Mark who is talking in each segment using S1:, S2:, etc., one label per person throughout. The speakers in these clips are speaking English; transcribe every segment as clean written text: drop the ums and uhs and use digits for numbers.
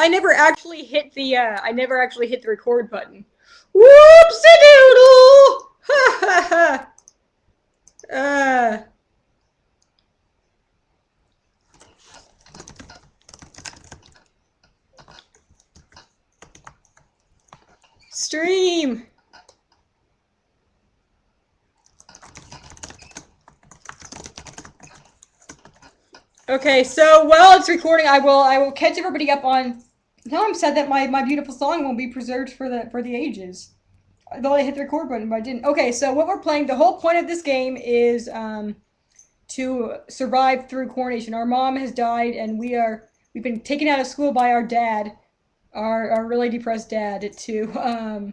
S1: I never actually hit the record button. Whoopsie doodle! Ha ha ha! Uh, Stream. Okay, so while it's recording, I will catch everybody up on. Now I'm sad that my beautiful song won't be preserved for the ages. I thought I hit the record button, but I didn't. Okay, so what we're playing, the whole point of this game is to survive through coronation. Our mom has died, and we've been taken out of school by our dad, our really depressed dad, to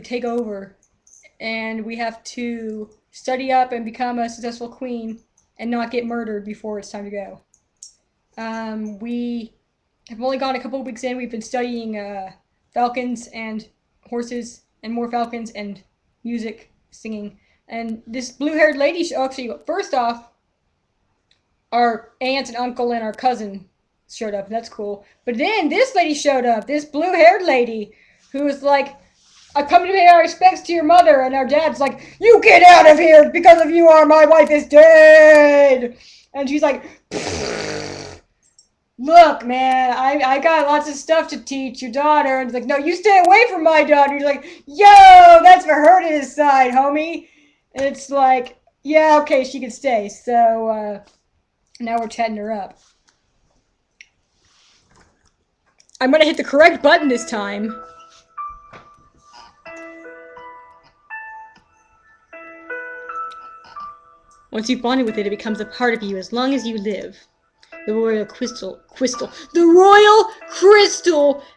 S1: take over, and we have to study up and become a successful queen and not get murdered before it's time to go. We have only gone a couple of weeks in. We've been studying falcons and horses and more falcons and music, singing. And this blue-haired lady, actually, first off, our aunt and uncle and our cousin showed up. That's cool. But then this lady showed up, this blue-haired lady, who was like, "I've come to pay our respects to your mother," and our dad's like, "You get out of here! Because of you, my wife is dead!" And she's like, "Look, man, I got lots of stuff to teach your daughter." And it's like, "No, you stay away from my daughter." And he's like, "Yo, that's for her to decide, homie." And it's like, yeah, okay, she can stay. So now we're chatting her up. I'm gonna hit the correct button this time. Once you've bonded with it, it becomes a part of you as long as you live. The royal crystal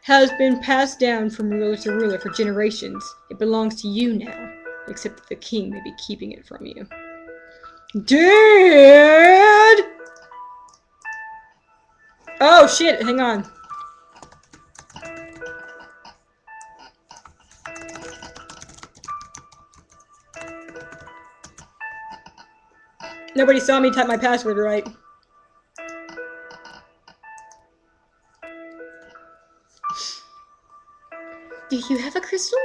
S1: has been passed down from ruler to ruler for generations. It belongs to you now, except that the king may be keeping it from you. Dad! Oh shit, hang on. Nobody saw me type my password right. Do you have a crystal?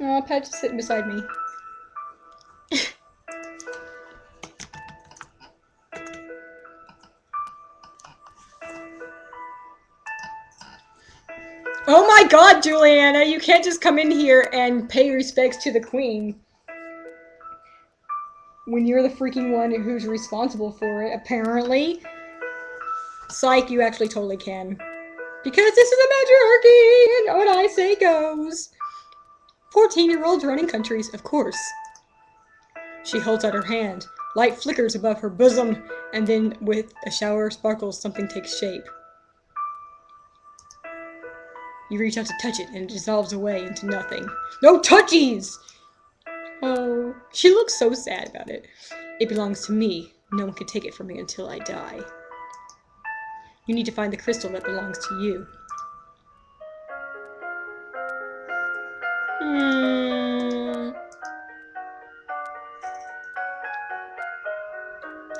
S1: Oh, Pat's just sitting beside me. Oh my god, Juliana, you can't just come in here and pay respects to the queen when you're the freaking one who's responsible for it, apparently. Psych, you actually totally can. Because this is a matriarchy, and what I say goes. 14-year-olds running countries, of course. She holds out her hand. Light flickers above her bosom, and then with a shower of sparkles, something takes shape. You reach out to touch it, and it dissolves away into nothing. No touchies! Oh, she looks so sad about it. It belongs to me. No one can take it from me until I die. You need to find the crystal that belongs to you.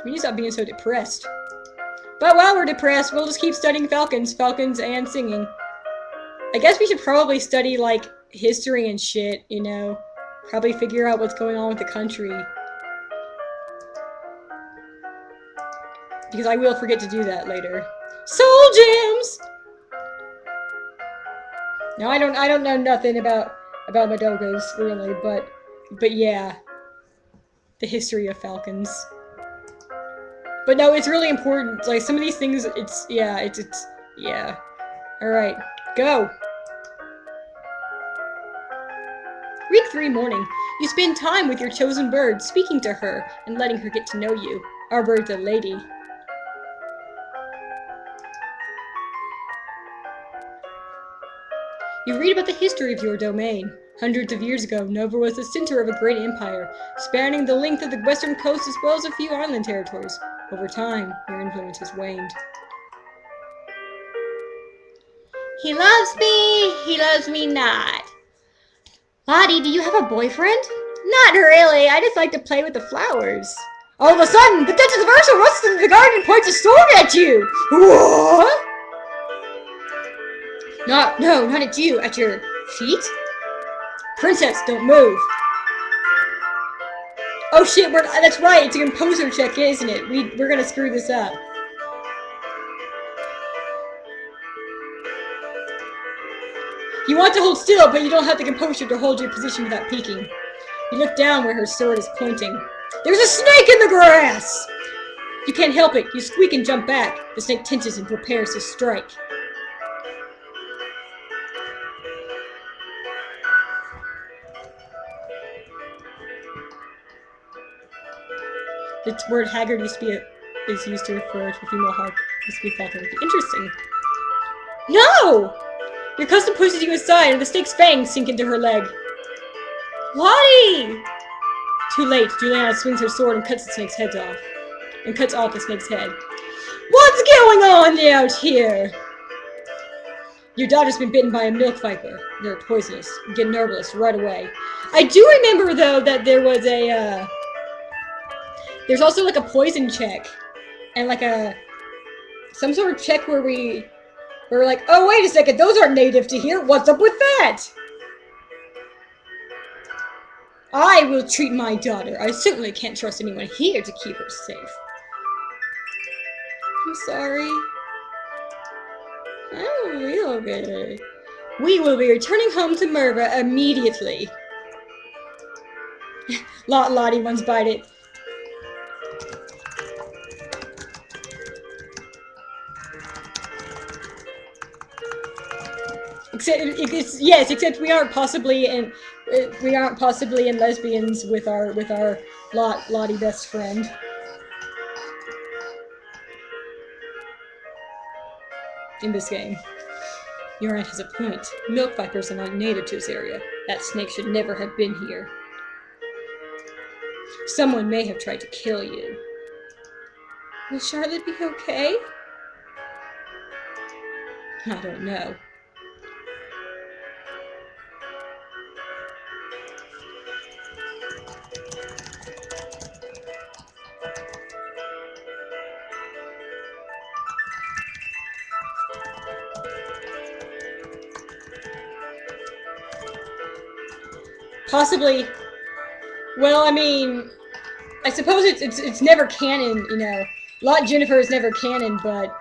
S1: We need to stop being so depressed. But while we're depressed, we'll just keep studying falcons and singing. I guess we should probably study, like, history and shit, you know? Probably figure out what's going on with the country. Because I will forget to do that later. Soul Gems! Now, I don't know nothing about Madogas, really, but yeah. The history of falcons. But no, it's really important. Like, some of these things, yeah. Alright, go! Week 3 morning. You spend time with your chosen bird, speaking to her, and letting her get to know you. Our bird's a lady. You read about the history of your domain. Hundreds of years ago, Nova was the center of a great empire, spanning the length of the western coast as well as a few island territories. Over time, your influence has waned. He loves me not. Lottie, do you have a boyfriend? Not really, I just like to play with the flowers. All of a sudden, the Duchess of Ursa rusts into the garden and points a sword at you! What? No, not at you. At your feet? Princess, don't move. Oh shit, that's right. It's a composer check, isn't it? We're gonna screw this up. You want to hold still, but you don't have the composure to hold your position without peeking. You look down where her sword is pointing. There's a snake in the grass! You can't help it. You squeak and jump back. The snake tinches and prepares to strike. The word haggard is used to refer to a female hawk. Used to be falcon. Interesting. No! Your cousin pushes you aside, and the snake's fangs sink into her leg. Lottie! Too late. Juliana swings her sword and cuts the snake's head off. And cuts off the snake's head. What's going on out here? Your daughter's been bitten by a milk viper. They're poisonous. Get nervous right away. I do remember, though, that there was a, there's also, like, a poison check. And, like, some sort of check where we're like, oh, wait a second, those aren't native to here. What's up with that? I will treat my daughter. I certainly can't trust anyone here to keep her safe. I'm sorry. Oh, real good. We will be returning home to Merva immediately. Lottie once bite it. Except we aren't possibly in lesbians with our Lottie best friend. In this game. Your aunt has a point. Milk vipers are not native to this area. That snake should never have been here. Someone may have tried to kill you. Will Charlotte be okay? I don't know. Possibly. Well, I mean, I suppose it's never canon, you know. Lot Jennifer is never canon, but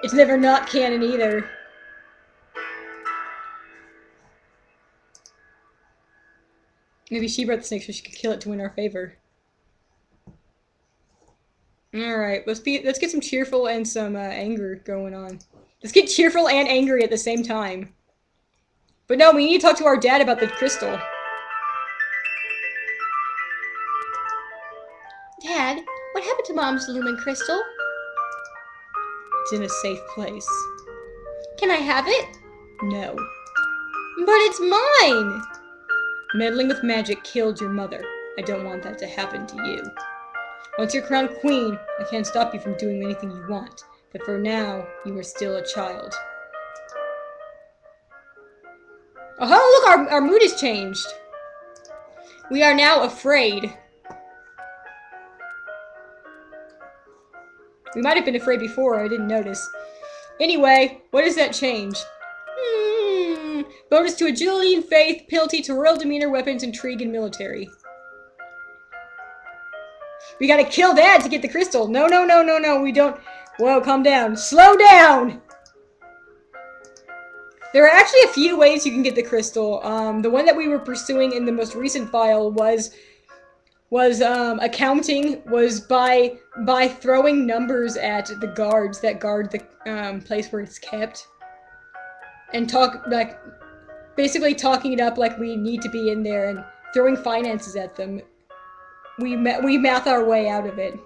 S1: it's never not canon either. Maybe she brought the snake so she could kill it to win our favor. All right, let's get some cheerful and some anger going on. Let's get cheerful and angry at the same time. But no, we need to talk to our dad about the crystal. Dad, what happened to Mom's lumen crystal? It's in a safe place. Can I have it? No. But it's mine! Meddling with magic killed your mother. I don't want that to happen to you. Once you're crowned queen, I can't stop you from doing anything you want. But for now, you are still a child. Oh, look, our mood has changed. We are now afraid. We might have been afraid before, I didn't notice. Anyway, what does that change? Bonus to agility and faith, penalty to royal demeanor, weapons, intrigue, and military. We gotta kill Dad to get the crystal. No, we don't. Whoa, calm down. Slow down! There are actually a few ways you can get the crystal. The one that we were pursuing in the most recent file was accounting, was by throwing numbers at the guards that guard the place where it's kept, and basically talking it up like we need to be in there and throwing finances at them. We math our way out of it.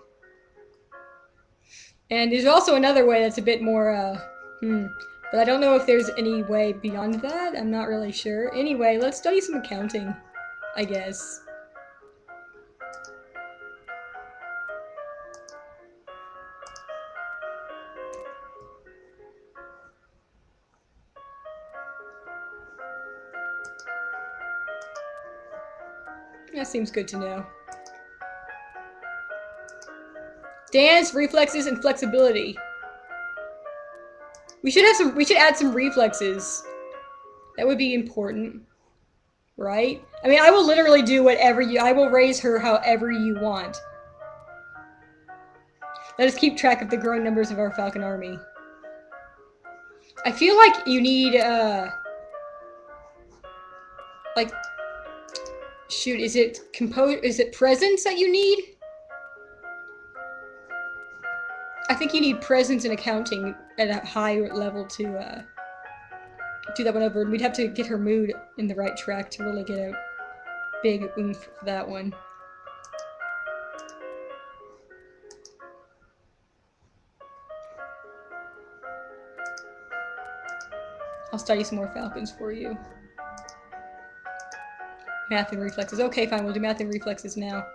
S1: And there's also another way that's a bit more but I don't know if there's any way beyond that. I'm not really sure. Anyway, let's study some accounting, I guess. That seems good to know. Dance, reflexes, and flexibility. We should add some reflexes. That would be important. Right? I mean, I will literally do whatever I will raise her however you want. Let us keep track of the growing numbers of our Falcon army. I feel like you need, like, shoot, is it presence that you need? I think you need presence and accounting at a high level to, do that one over. And we'd have to get her mood in the right track to really get a big oomph for that one. I'll study some more Falcons for you. Math and reflexes. Okay, fine, we'll do math and reflexes now.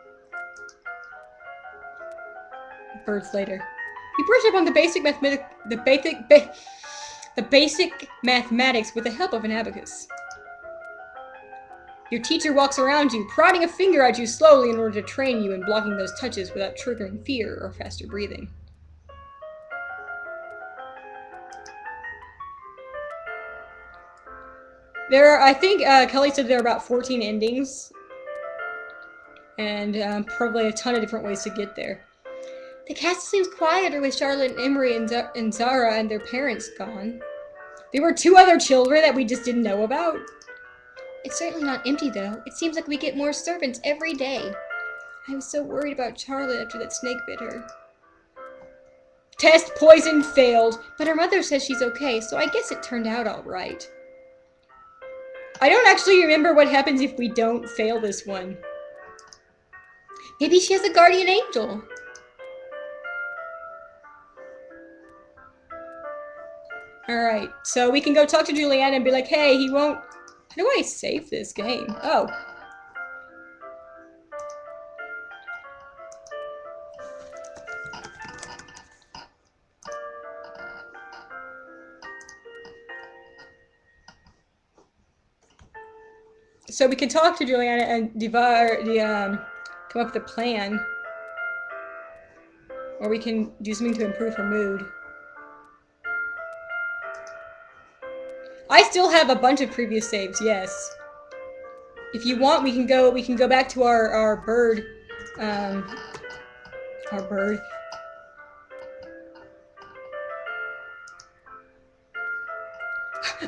S1: Birds later. You brush up on the basic mathematics with the help of an abacus. Your teacher walks around you, prodding a finger at you slowly in order to train you in blocking those touches without triggering fear or faster breathing. I think Kelly said there are about 14 endings. And probably a ton of different ways to get there. The castle seems quieter with Charlotte and Emery and Zara and their parents gone. There were 2 other children that we just didn't know about. It's certainly not empty, though. It seems like we get more servants every day. I was so worried about Charlotte after that snake bit her. Test poison failed, but her mother says she's okay, so I guess it turned out all right. I don't actually remember what happens if we don't fail this one. Maybe she has a guardian angel. Alright, so we can go talk to Juliana and be like, hey, he won't... How do I save this game? Oh. So we can talk to Juliana and come up with a plan. Or we can do something to improve her mood. I still have a bunch of previous saves, yes. If you want, we can go back to our bird. Our bird.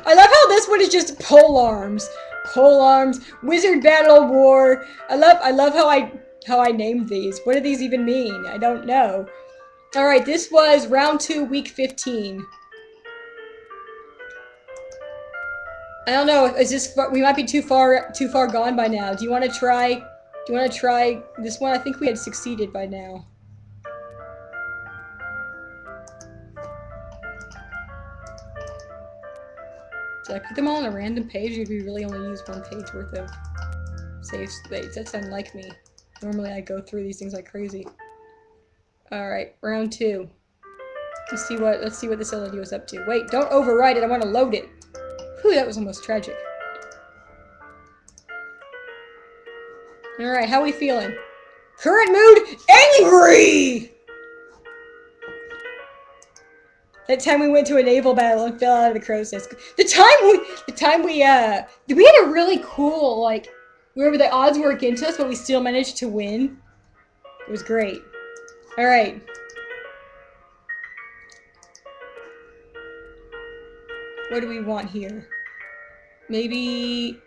S1: I love how this one is just pole arms. Pole arms, wizard battle war. I love how I named these. What do these even mean? I don't know. Alright, this was round 2, week 15. I don't know, is this, we might be too far gone by now. Do you want to try this one? I think we had succeeded by now. Did I put them all on a random page, or did we really only use 1 page worth of save space? That's unlike me. Normally I go through these things like crazy. Alright, round 2. Let's see what this LED was up to. Wait, don't overwrite it, I want to load it. Whew, that was almost tragic. Alright, how are we feeling? Current mood, angry! That time we went to a naval battle and fell out of the crow's nest. The time we had a really cool, like, where the odds were against us, but we still managed to win. It was great. Alright. What do we want here? Maybe...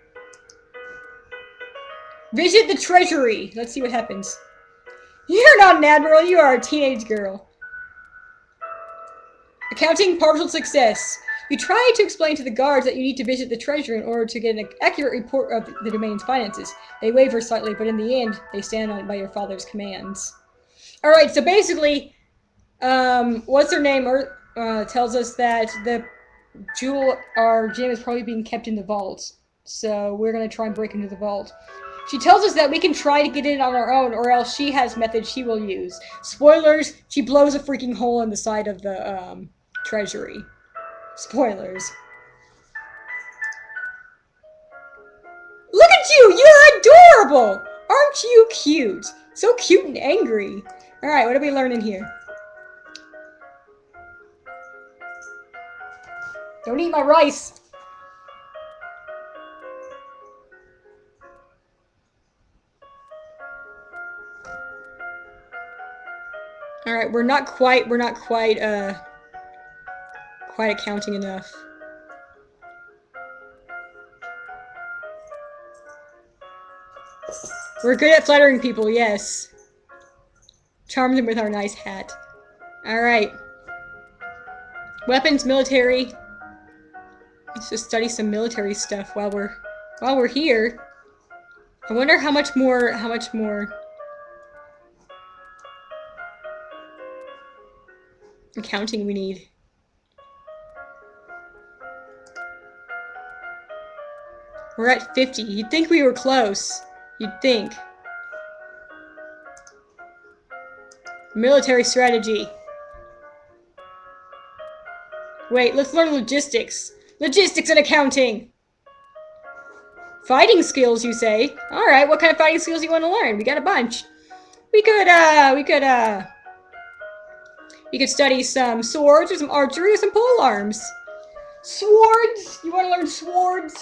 S1: Visit the treasury! Let's see what happens. You're not an admiral, you are a teenage girl. Accounting partial success. You try to explain to the guards that you need to visit the treasury in order to get an accurate report of the domain's finances. They waver slightly, but in the end, they stand by your father's commands. Alright, so basically, what's her name tells us that our gem is probably being kept in the vault. So we're going to try and break into the vault. She tells us that we can try to get in on our own, or else she has methods she will use. Spoilers, she blows a freaking hole in the side of the treasury. Spoilers. Look at you! You're adorable! Aren't you cute? So cute and angry. Alright, what are we learning here? Don't eat my rice. Alright, we're not quite accounting enough. We're good at flattering people, yes. Charm them with our nice hat. Alright. Weapons, military. Let's just study some military stuff while we're here. I wonder how much more accounting we need. We're at 50. You'd think we were close. You'd think. Military strategy. Wait, let's learn logistics. Logistics and accounting! Fighting skills, you say? Alright, what kind of fighting skills do you want to learn? We got a bunch. We could study some swords or some archery or some pole arms. Swords? You want to learn swords?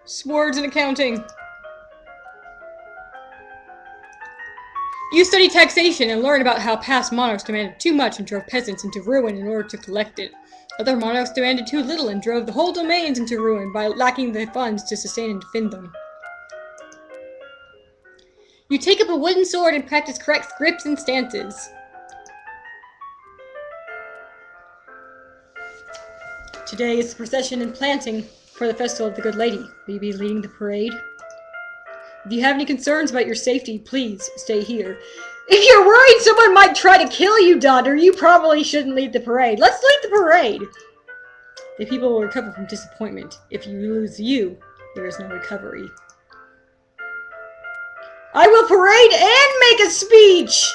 S1: Swords and accounting. You study taxation and learn about how past monarchs demanded too much and drove peasants into ruin in order to collect it. Other monarchs demanded too little and drove the whole domains into ruin by lacking the funds to sustain and defend them. You take up a wooden sword and practice correct grips and stances. Today is the procession and planting for the Festival of the Good Lady. Will you be leading the parade? If you have any concerns about your safety, please stay here. If you're worried someone might try to kill you, daughter, you probably shouldn't lead the parade. Let's lead the parade! The people will recover from disappointment. If you lose you, there is no recovery. I will parade and make a speech!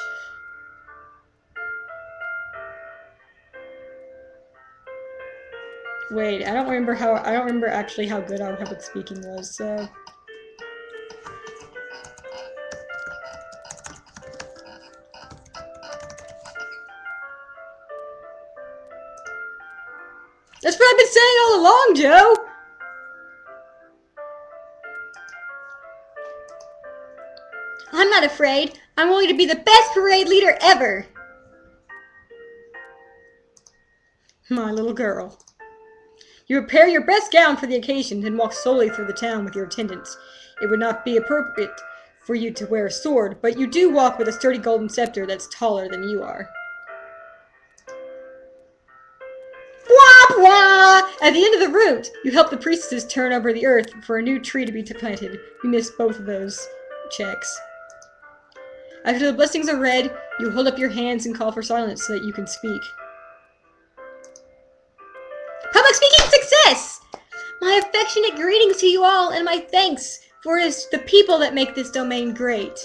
S1: Wait, I don't remember actually how good our public speaking was, so... That's what I've been saying all along, Joe! I'm not afraid. I'm going to be the best parade leader ever! My little girl. You prepare your best gown for the occasion, then walk slowly through the town with your attendants. It would not be appropriate for you to wear a sword, but you do walk with a sturdy golden scepter that's taller than you are. Wah, wah! At the end of the route, you help the priestesses turn over the earth for a new tree to be planted. You missed both of those checks. After the blessings are read, you hold up your hands and call for silence so that you can speak. Public speaking success! My affectionate greetings to you all, and my thanks for it is the people that make this domain great.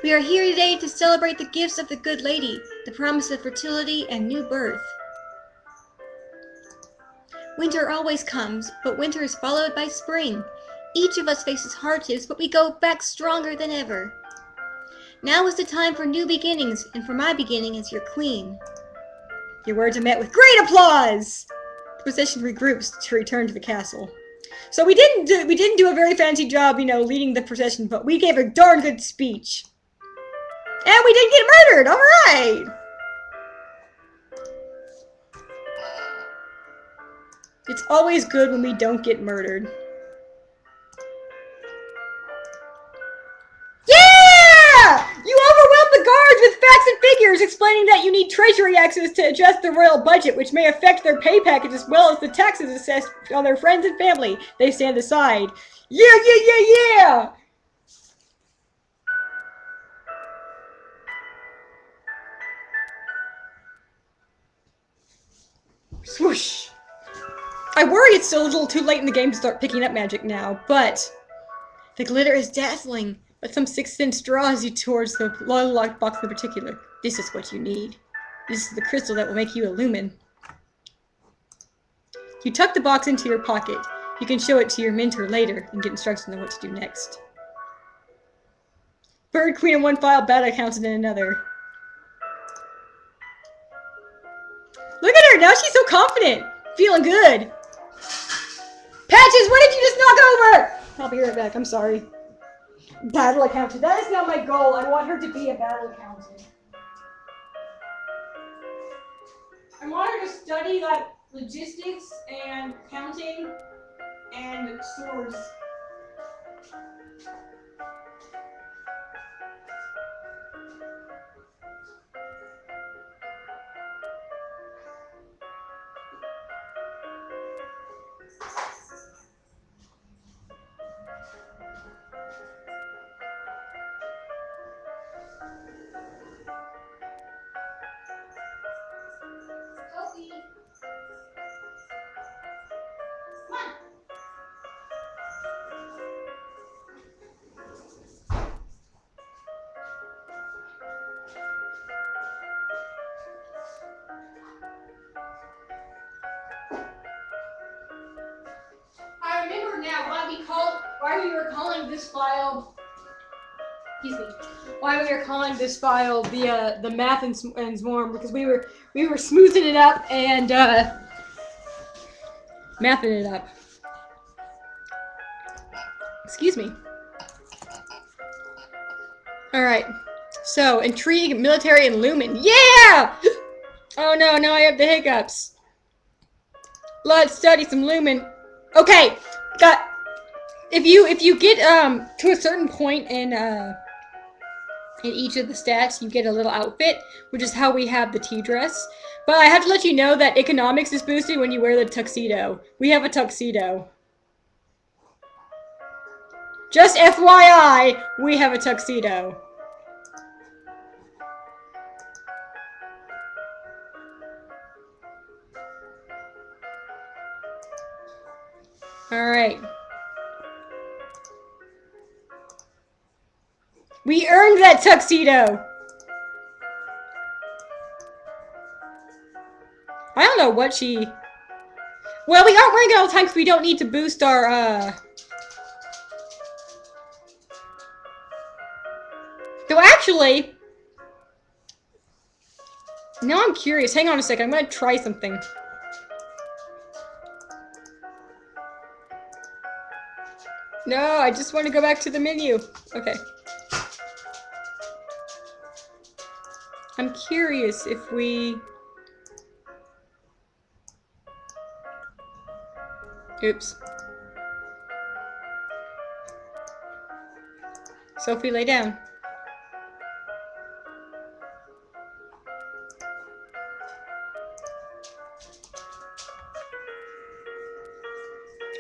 S1: We are here today to celebrate the gifts of the Good Lady, the promise of fertility and new birth. Winter always comes, but winter is followed by spring. Each of us faces hardships, but we go back stronger than ever. Now is the time for new beginnings, and for my beginning as your queen. Your words are met with great applause! The procession regroups to return to the castle. So we didn't do a very fancy job, leading the procession, but we gave a darn good speech. And we didn't get murdered! Alright! It's always good when we don't get murdered. Yeah! You overwhelmed the guards with facts and figures explaining that you need treasury access to adjust the royal budget, which may affect their pay package as well as the taxes assessed on their friends and family. They stand aside. Yeah, yeah, yeah, yeah! Swoosh! I worry it's still a little too late in the game to start picking up magic now, but the glitter is dazzling, but some sixth sense draws you towards the locked box in particular. This is what you need. This is the crystal that will make you illumine. You tuck the box into your pocket. You can show it to your mentor later and get instructions on what to do next. Bird Queen in one file, Bad Accountant in another. Look at her! Now she's so confident! Feeling good! Patches, what did you just knock over? I'll be right back, I'm sorry. Battle Accountant. That is now my goal. I want her to be a Battle Accountant. I want her to study like logistics and accounting and swords. I remember now why we were calling this file. Excuse me. Why we were calling this file the math and Swarm, because we were smoothing it up and mathing it up. Excuse me. All right. So intrigue, military, and lumen. Yeah! Oh no, now I have the hiccups. Let's study some lumen. Okay, got. If you get to a certain point in each of the stats, you get a little outfit, which is how we have the tea dress. But I have to let you know that economics is boosted when you wear the tuxedo. We have a tuxedo. Just FYI, we have a tuxedo. Alright. We earned that tuxedo! I don't know what she... Well, we aren't wearing it all the time because we don't need to boost our, Though actually... Now I'm curious. Hang on a second. I'm gonna try something. No, I just want to go back to the menu. Okay. I'm curious if we... Oops. Sophie, lay down.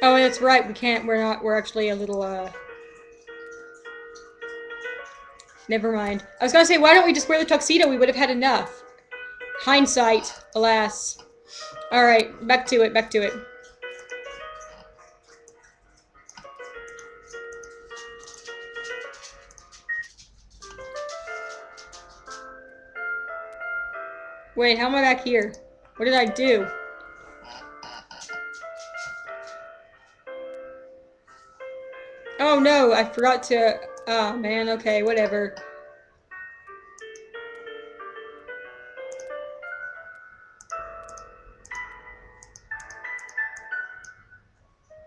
S1: Oh, that's right. We can't. We're actually a little, Never mind. I was gonna say, why don't we just wear the tuxedo? We would have had enough. Hindsight, alas. Alright, back to it, back to it. Wait, how am I back here? What did I do? Oh no, I forgot to... Oh man, okay, whatever.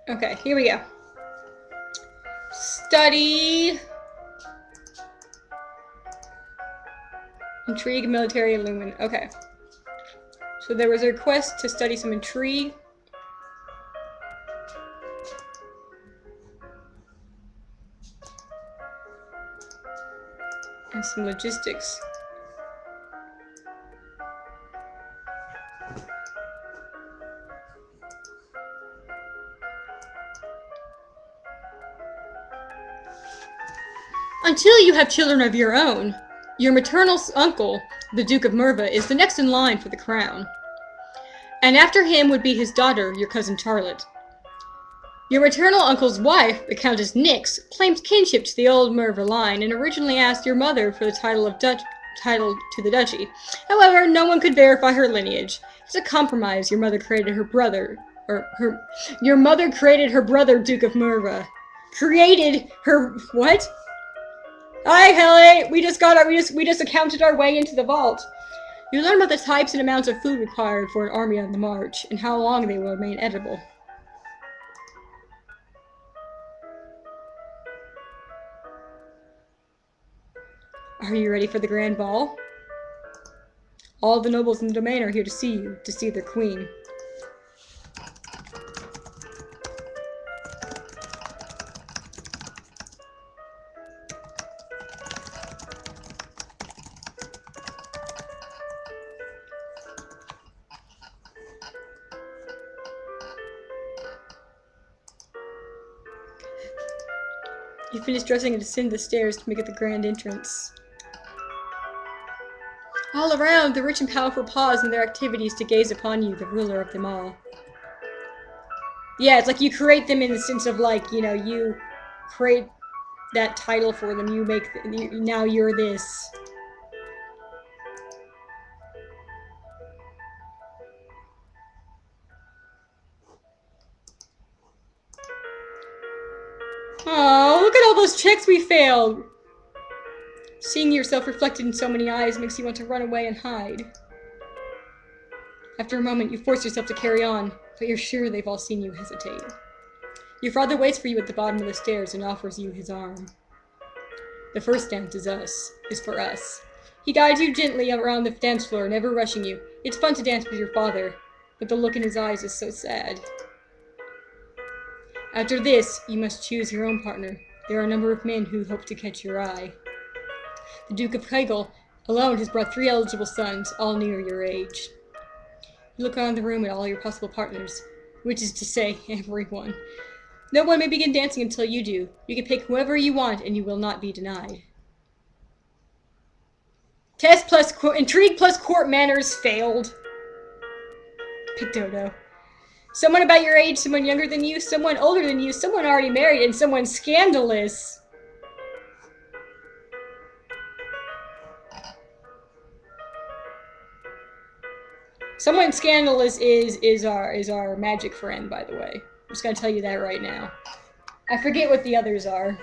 S1: Okay, here we go. Study... Intrigue, military, lumen. Okay. So there was a request to study some intrigue. And some logistics. Until you have children of your own, your maternal uncle, the Duke of Merva, is the next in line for the crown. And after him would be his daughter, your cousin Charlotte. Your maternal uncle's wife, the Countess Nix, claims kinship to the old Merva line and originally asked your mother for the title to the duchy. However, no one could verify her lineage. As a compromise, your mother created her brother, or her, your mother created her brother, Duke of Murva. Created her, what? Hi, Helly! We just accounted our way into the vault. You learn about the types and amounts of food required for an army on the march, and how long they will remain edible. Are you ready for the grand ball? All the nobles in the domain are here to see you, to see their queen. You finish dressing and descend the stairs to make it the grand entrance. All around, the rich and powerful pause in their activities to gaze upon you, the ruler of them all. Yeah, it's like you create them in the sense of like, you know, you create that title for them. You make, now you're this. Oh, look at all those checks we failed. Seeing yourself reflected in so many eyes makes you want to run away and hide. After a moment, you force yourself to carry on, but you're sure they've all seen you hesitate. Your father waits for you at the bottom of the stairs and offers you his arm. The first dance is for us. He guides you gently around the dance floor, never rushing you. It's fun to dance with your father, but the look in his eyes is so sad. After this, you must choose your own partner. There are a number of men who hope to catch your eye. The Duke of Hegel alone has brought 3 eligible sons, all near your age. You look around the room at all your possible partners, which is to say, everyone. No one may begin dancing until you do. You can pick whoever you want, and you will not be denied. Test plus intrigue plus court manners failed. Pick Dodo. Someone about your age, someone younger than you, someone older than you, someone already married, and someone scandalous. Someone scandalous is our magic friend, by the way. I'm just gonna tell you that right now. I forget what the others are.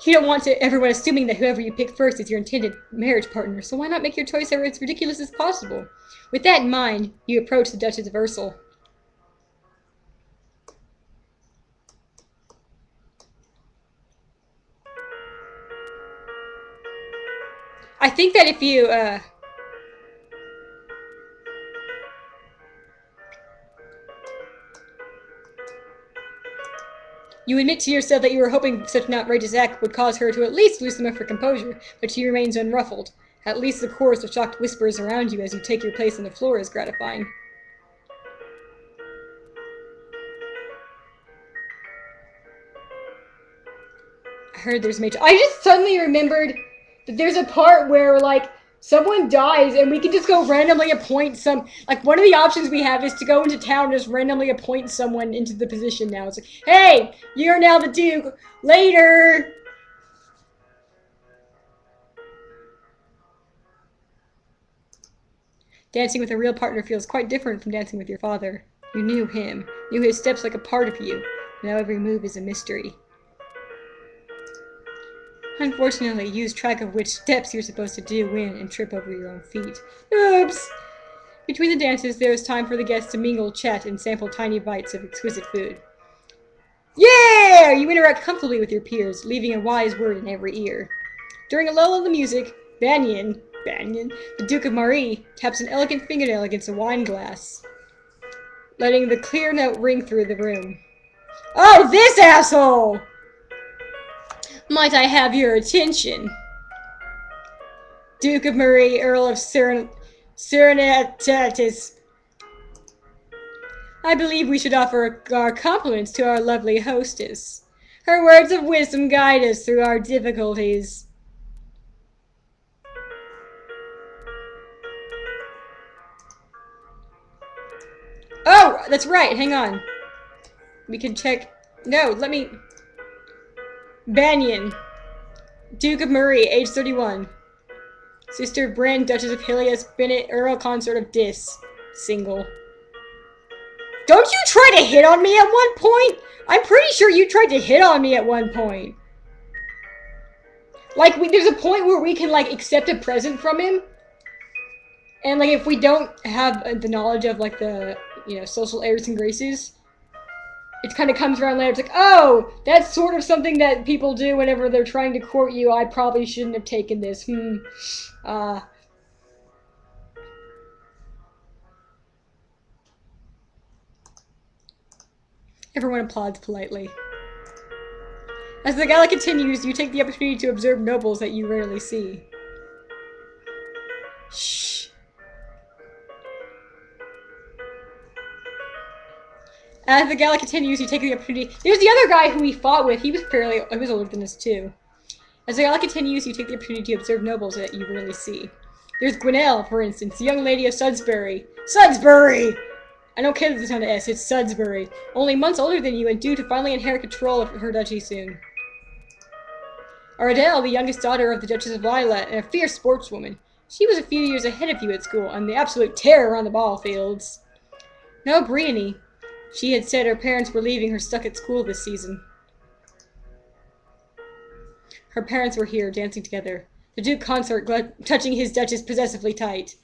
S1: You don't want everyone assuming that whoever you pick first is your intended marriage partner, so why not make your choice as ridiculous as possible? With that in mind, you approach the Duchess of Ursel. I think that if you, you admit to yourself that you were hoping such an outrageous act would cause her to at least lose some of her composure, but she remains unruffled. At least the chorus of shocked whispers around you as you take your place on the floor is gratifying. I heard there's major. I just suddenly remembered that there's a part where, like, someone dies and we can just go randomly appoint some. Like, one of the options we have is to go into town and just randomly appoint someone into the position now. It's like, hey, you're now the Duke. Later! Dancing with a real partner feels quite different from dancing with your father. You knew him, knew his steps like a part of you. Now every move is a mystery. Unfortunately, you lose track of which steps you're supposed to do when and trip over your own feet. Oops! Between the dances, there is time for the guests to mingle, chat, and sample tiny bites of exquisite food. Yeah! You interact comfortably with your peers, leaving a wise word in every ear. During a lull of the music, Banyan, the Duke of Marie, taps an elegant fingernail against a wine glass, letting the clear note ring through the room. Oh, this asshole! Might I have your attention? Duke of Marie, Earl of Serenitatis. I believe we should offer our compliments to our lovely hostess. Her words of wisdom guide us through our difficulties. Oh, That's right. Hang on. We can check. No, let me. Banyan, Duke of Murray, age 31. Sister of Brand, Duchess of Helios, Bennett, Earl Consort of Dis. Single. Don't you try to hit on me at one point? I'm pretty sure you tried to hit on me at one point. Like, there's a point where we can, like, accept a present from him. And, like, if we don't have the knowledge of, like, the, you know, social airs and graces, it kind of comes around later. It's like, oh, that's sort of something that people do whenever they're trying to court you. I probably shouldn't have taken this. Everyone applauds politely. As the gala continues, you take the opportunity to observe nobles that you rarely see. Shh. As the gala continues, you take the opportunity. There's the other guy who we fought with. He was older than us too. As the gala continues, you take the opportunity to observe nobles that you rarely see. There's Gwinnell, for instance, the young lady of Sudsbury. Sudsbury! I don't care that there's not an S, it's Sudsbury. Only months older than you and due to finally inherit control of her duchy soon. Ardell, the youngest daughter of the Duchess of Lila, and a fierce sportswoman. She was a few years ahead of you at school, and the absolute terror on the ball fields. No, Briony. She had said her parents were leaving her stuck at school this season. Her parents were here, dancing together. The Duke Consort touching his Duchess possessively tight.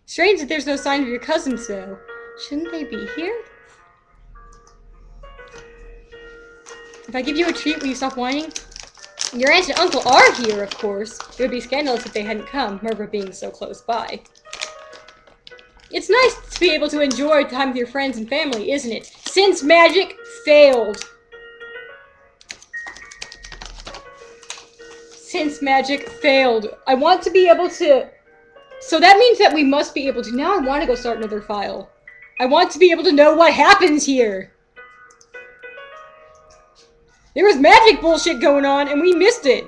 S1: Strange that there's no sign of your cousins, though. Shouldn't they be here? If I give you a treat, will you stop whining? Your aunt and uncle are here, of course. It would be scandalous if they hadn't come, Merva being so close by. It's nice to be able to enjoy time with your friends and family, isn't it? Since magic failed. Since magic failed. I want to be able to... So that means that we must be able to... Now I want to go start another file. I want to be able to know what happens here. There was magic bullshit going on and we missed it.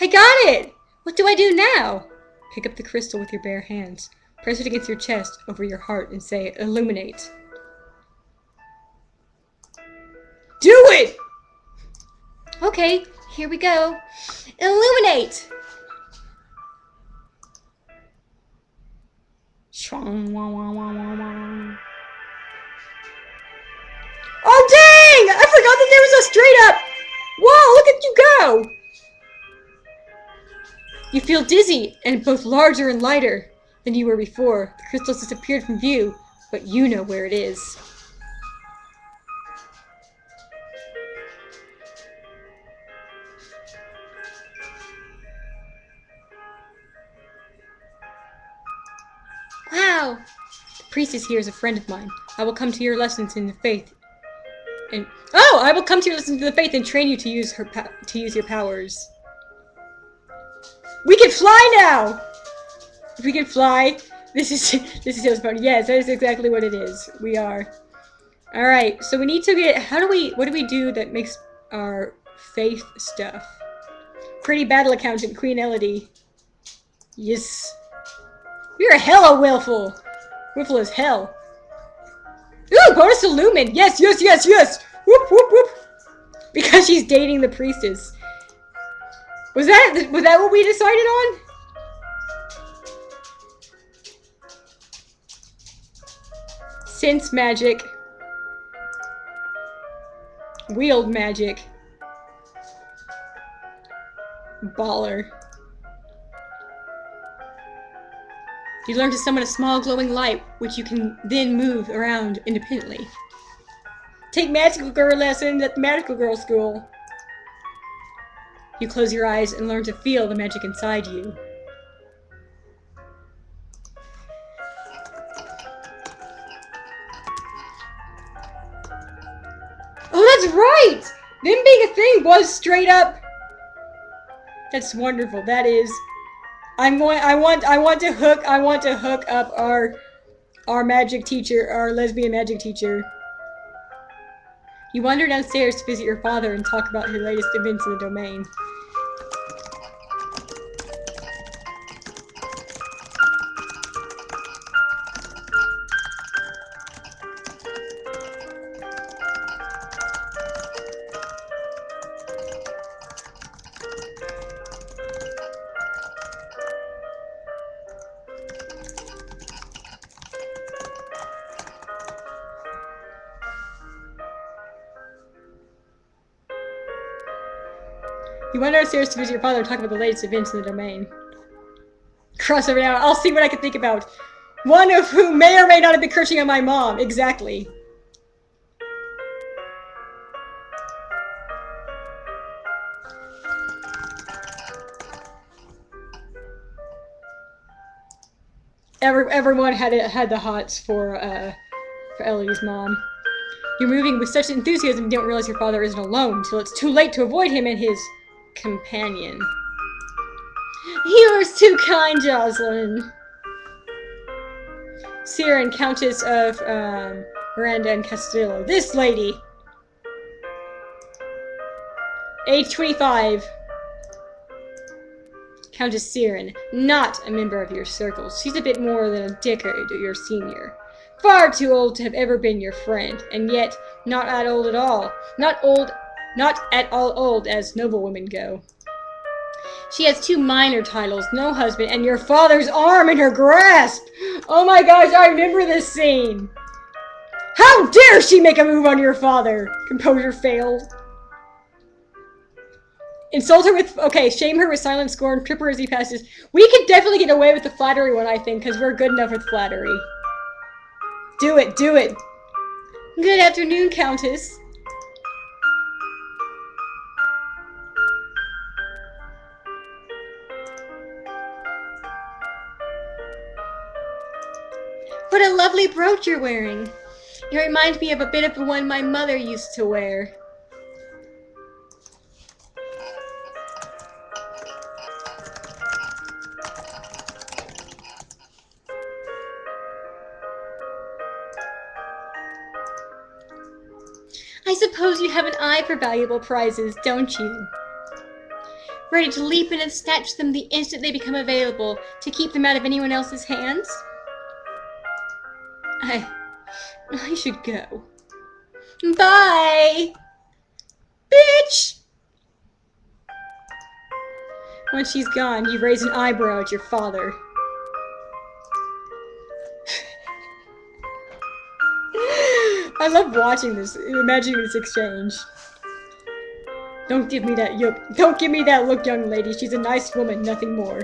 S1: I got it! What do I do now? Pick up the crystal with your bare hands. Press it against your chest, over your heart, and say, illuminate. Do it! Okay, here we go. Illuminate! Oh dang! I forgot that there was a straight up! Whoa, look at you go! You feel dizzy, and both larger and lighter than you were before. The crystal's disappeared from view, but you know where it is. Wow! The priestess here is a friend of mine. I will come to your lessons in the faith. I will come to your lessons in the faith and train you to use your powers. We can fly now! If we can fly, this is so fun. Yes, that is exactly what it is. We are. Alright, so we need to get, what do we do that makes our faith stuff? Pretty battle accountant, Queen Elodie. Yes. You're hella willful. Willful as hell. Ooh, bonus to Lumen. Yes, yes, yes, yes. Whoop, whoop, whoop. Because she's dating the priestess. Was that what we decided on? Sense magic. Wield magic. Baller. You learn to summon a small glowing light, which you can then move around independently. Take magical girl lessons at the magical girl school. You close your eyes and learn to feel the magic inside you. Oh, that's right! Them being a thing was straight up. That's wonderful. That is. I want to hook up our magic teacher, our lesbian magic teacher. You wander downstairs to visit your father and talk about her latest events in the domain. You went downstairs to visit your father and talk about the latest events in the domain. Cross over now. I'll see what I can think about. One of whom may or may not have been crushing on my mom. Exactly. Everyone had the hots for Ellie's mom. You're moving with such enthusiasm you don't realize your father isn't alone until it's too late to avoid him and his companion. Yours too kind, Jocelyn. Siren, Countess of Miranda and Castillo. This lady. Age 25. Countess Siren. Not a member of your circle. She's a bit more than a decade your senior. Far too old to have ever been your friend, and yet not at old at all. Not at all old as noble women go. She has 2 minor titles, no husband, and your father's arm in her grasp! Oh my gosh, I remember this scene! How dare she make a move on your father! Composure failed. Insult her with... Okay, shame her with silent scorn, trip her as he passes. We could definitely get away with the flattery one, I think, because we're good enough with flattery. Do it, do it! Good afternoon, Countess. What a lovely brooch you're wearing. It reminds me of a bit of the one my mother used to wear. I suppose you have an eye for valuable prizes, don't you? Ready to leap in and snatch them the instant they become available, to keep them out of anyone else's hands? I should go. Bye! Bitch! Once she's gone, you raise an eyebrow at your father. I love watching this, imagining this exchange. Don't give me that look. Don't give me that look, young lady. She's a nice woman, nothing more.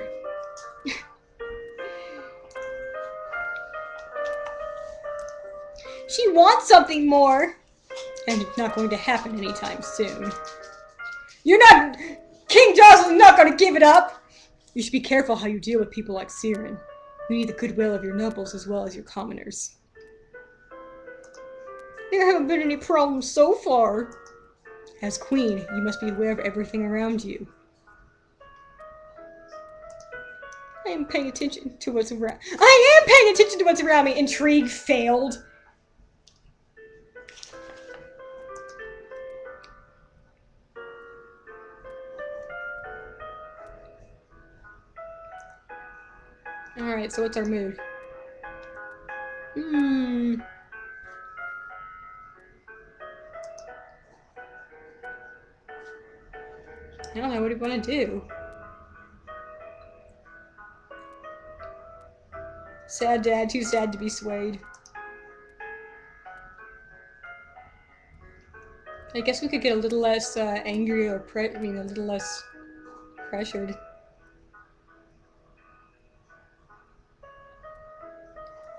S1: She wants something more! And it's not going to happen anytime soon. You're not... King Jocelyn's not going to give it up! You should be careful how you deal with people like Siren. You need the goodwill of your nobles as well as your commoners. There haven't been any problems so far. As queen, you must be aware of everything around you. I am paying attention to what's around... I am paying attention to what's around me! Intrigue failed. Alright, so what's our move? I don't know, what do you want to do? Sad dad, too sad to be swayed. I guess we could get a little less angry or a little less pressured.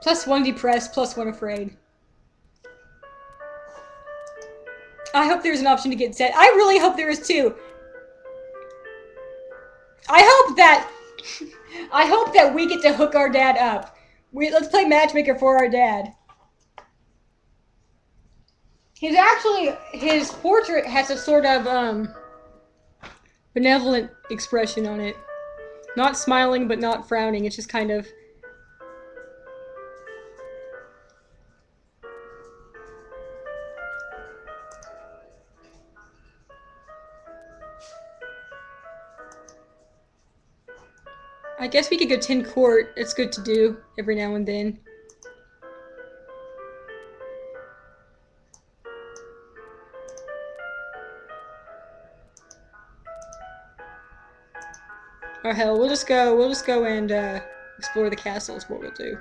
S1: +1 depressed, +1 afraid. I hope there's an option to get set. I really hope there is too. I hope that we get to hook our dad up. Let's play matchmaker for our dad. His portrait has a sort of benevolent expression on it. Not smiling, but not frowning. It's just kind of... I guess we could go 10 court. It's good to do every now and then. Or hell, we'll just go and explore the castle is what we'll do.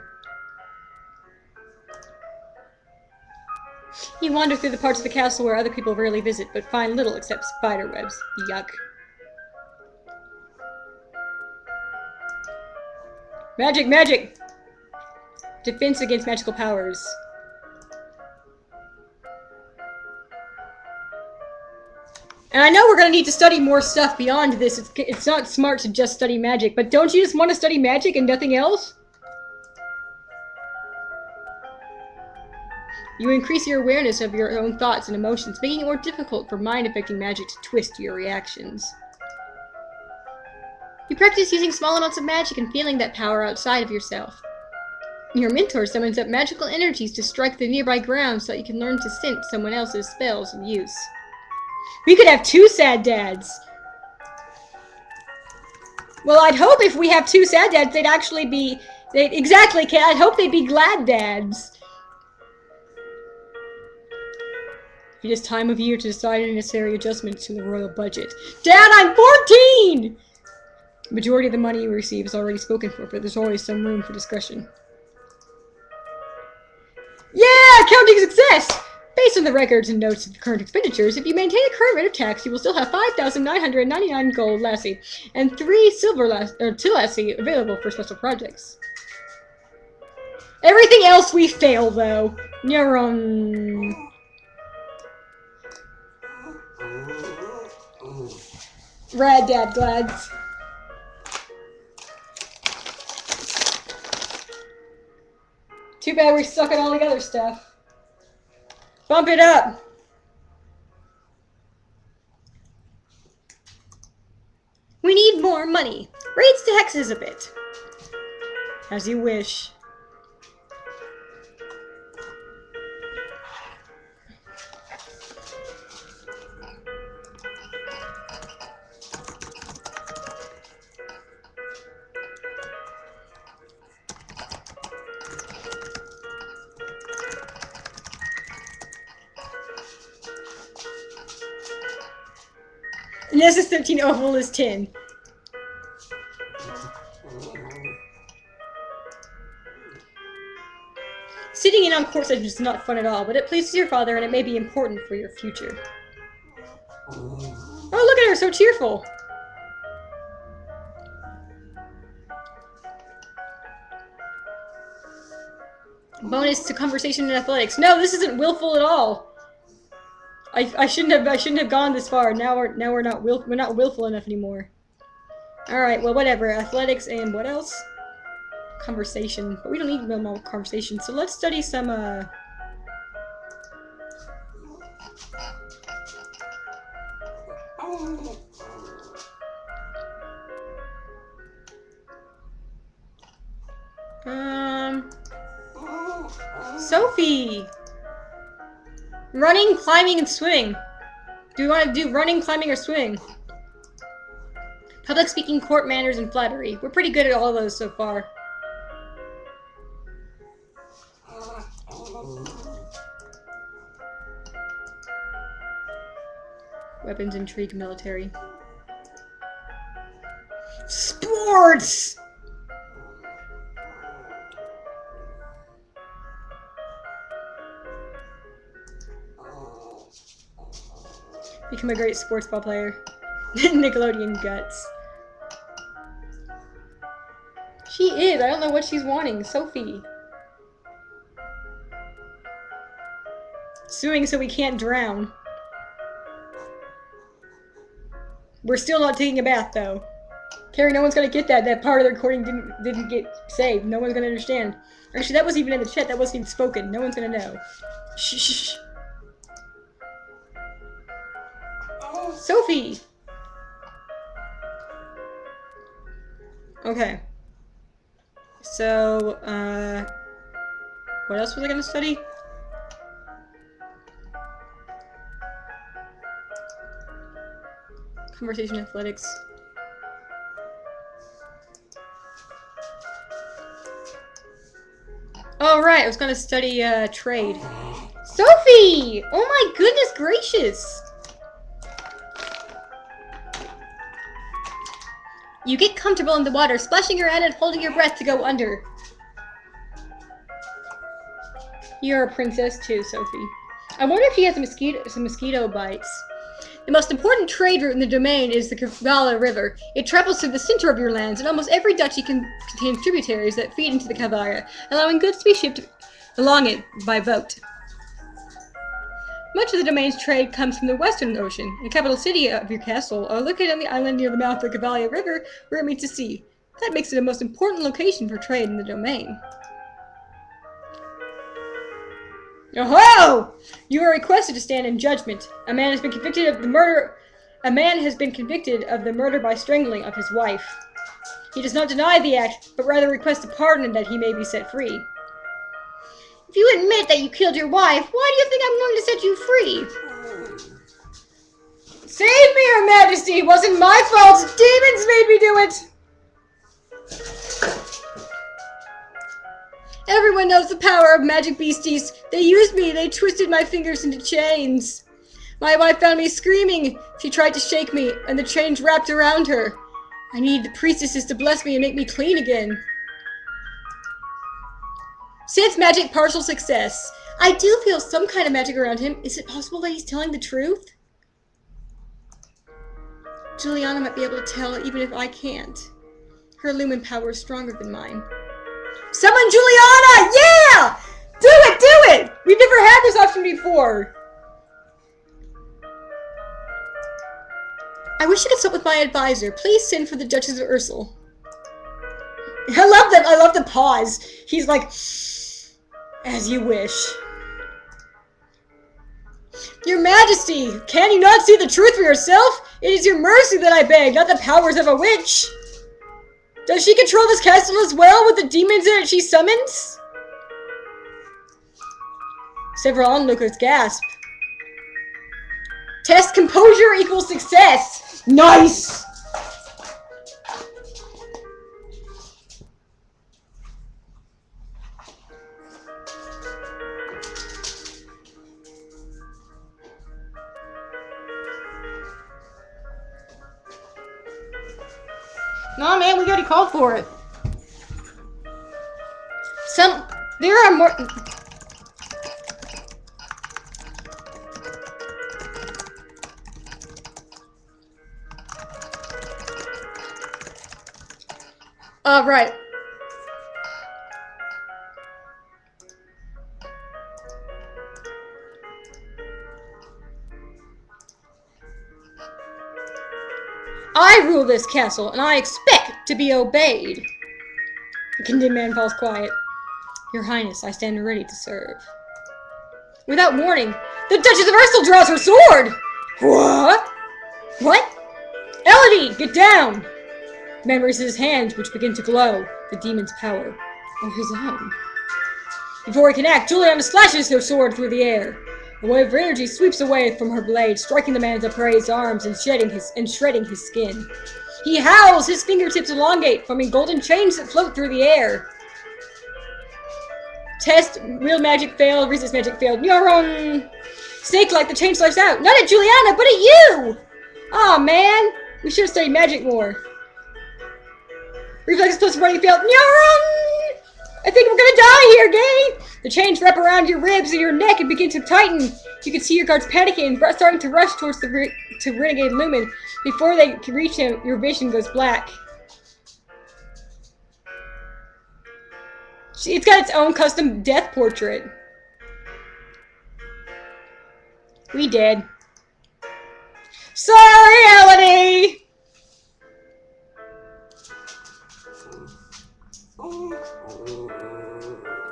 S1: You wander through the parts of the castle where other people rarely visit, but find little except spider webs. Yuck. Magic, magic! Defense against magical powers. And I know we're gonna need to study more stuff beyond this. It's not smart to just study magic, but don't you just want to study magic and nothing else? You increase your awareness of your own thoughts and emotions, making it more difficult for mind-affecting magic to twist your reactions. You practice using small amounts of magic and feeling that power outside of yourself. Your mentor summons up magical energies to strike the nearby ground so that you can learn to sense someone else's spells and use. We could have 2 sad dads! Well, I'd hope if we have 2 sad dads, they'd actually be... Exactly, Kate, I'd hope they'd be glad dads. It is time of year to decide any necessary adjustments to the royal budget. Dad, I'm 14! The majority of the money you receive is already spoken for, but there's always some room for discretion. Yeah! Counting success! Based on the records and notes of the current expenditures, if you maintain the current rate of tax, you will still have 5,999 gold lassie and 3 silver lassie available for special projects. Everything else we fail, though. Neuron. Rad dad glads. Too bad we suck at all the other stuff. Bump it up! We need more money. Raise the hexes a bit. As you wish. And this is 13, oval is 10. Sitting in on court sessions is not fun at all, but it pleases your father and it may be important for your future. Oh, look at her, so cheerful! Bonus to conversation and athletics. No, this isn't willful at all. I shouldn't have gone this far. Now we're not willful enough anymore. All right, well whatever. Athletics and what else? Conversation, but we don't need more conversation. So let's study some Sophie. Running, climbing, and swimming. Do we want to do running, climbing, or swimming? Public speaking, court manners, and flattery. We're pretty good at all of those so far. Weapons, intrigue, military. Sports! Become a great sports ball player. Nickelodeon guts. She is. I don't know what she's wanting. Sophie. Swimming so we can't drown. We're still not taking a bath, though. Carrie, no one's gonna get that. That part of the recording didn't get saved. No one's gonna understand. Actually, that wasn't even in the chat. That wasn't even spoken. No one's gonna know. Shh, shh, shh. Sophie! Okay. So, what else was I gonna study? Conversation athletics. Oh, right, I was gonna study, trade. Sophie! Oh my goodness gracious! You get comfortable in the water, splashing around and holding your breath to go under. You're a princess too, Sophie. I wonder if she has some mosquito bites. The most important trade route in the domain is the Kavala River. It travels through the center of your lands, and almost every duchy contains tributaries that feed into the Kavala, allowing goods to be shipped along it by boat. Much of the domain's trade comes from the Western Ocean. The capital city of your castle are located on the island near the mouth of the Kavala River, where it meets the sea. That makes it the most important location for trade in the domain. Oh-ho! You are requested to stand in judgment. A man has been convicted of the murder by strangling of his wife. He does not deny the act, but rather requests a pardon and that he may be set free. If you admit that you killed your wife, why do you think I'm going to set you free? Save me, Your Majesty! It wasn't my fault! Demons made me do it! Everyone knows the power of magic beasties. They used me. They twisted my fingers into chains. My wife found me screaming. She tried to shake me, and the chains wrapped around her. I need the priestesses to bless me and make me clean again. Sense magic partial success. I do feel some kind of magic around him. Is it possible that he's telling the truth? Juliana might be able to tell even if I can't. Her lumen power is stronger than mine. Summon Juliana! Yeah! Do it! Do it! We've never had this option before. I wish you could sit with my advisor. Please send for the Duchess of Ursel. I love that. I love the pause. He's like, as you wish. Your Majesty, can you not see the truth for yourself? It is your mercy that I beg, not the powers of a witch. Does she control this castle as well with the demons in it she summons? Several onlookers gasp. Test composure equals success. Nice! No, man, we already called for it. There are more. Right. I rule this castle, and I expect to be obeyed. The condemned man falls quiet. Your Highness, I stand ready to serve. Without warning, the Duchess of Ursel draws her sword! What? What? Elodie, get down! The man raises his hands, which begin to glow, the demon's power, or his own. Before he can act, Juliana slashes her sword through the air. A wave of energy sweeps away from her blade, striking the man's upraised arms and shredding his skin. He howls, his fingertips elongate, forming golden chains that float through the air. Test, real magic failed, resist magic failed. Neuron! Snake-like, the chain slides out. Not at Juliana, but at you! Aw, man! We should have studied magic more. Reflexes plus running failed. Neuron! I think we're gonna die here, gang! The chains wrap around your ribs and your neck and begin to tighten. You can see your guards panicking and starting to rush towards to Renegade Lumen. Before they can reach him, your vision goes black. It's got its own custom death portrait. We dead. Sorry, Elodie!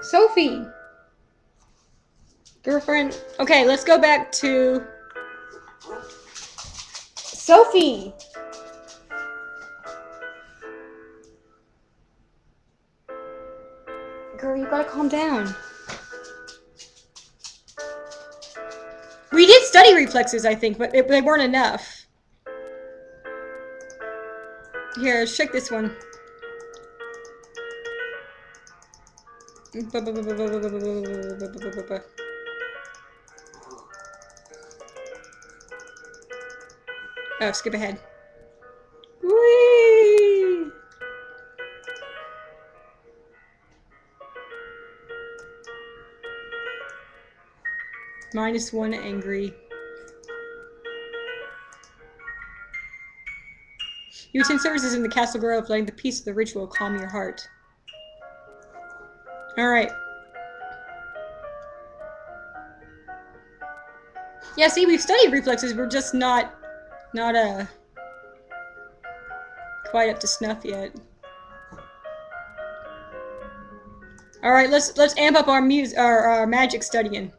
S1: Sophie. Girlfriend. Okay, let's go back to Sophie. Girl, you gotta calm down. We did study reflexes, I think, but they weren't enough. Here, let's check this one. Oh, skip ahead. Whee! -1 angry. You attend services in the Castle Grove, letting the peace of the ritual calm your heart. Alright. Yeah, see, we've studied reflexes, we're just not quite up to snuff yet. Alright, let's amp up our magic studying.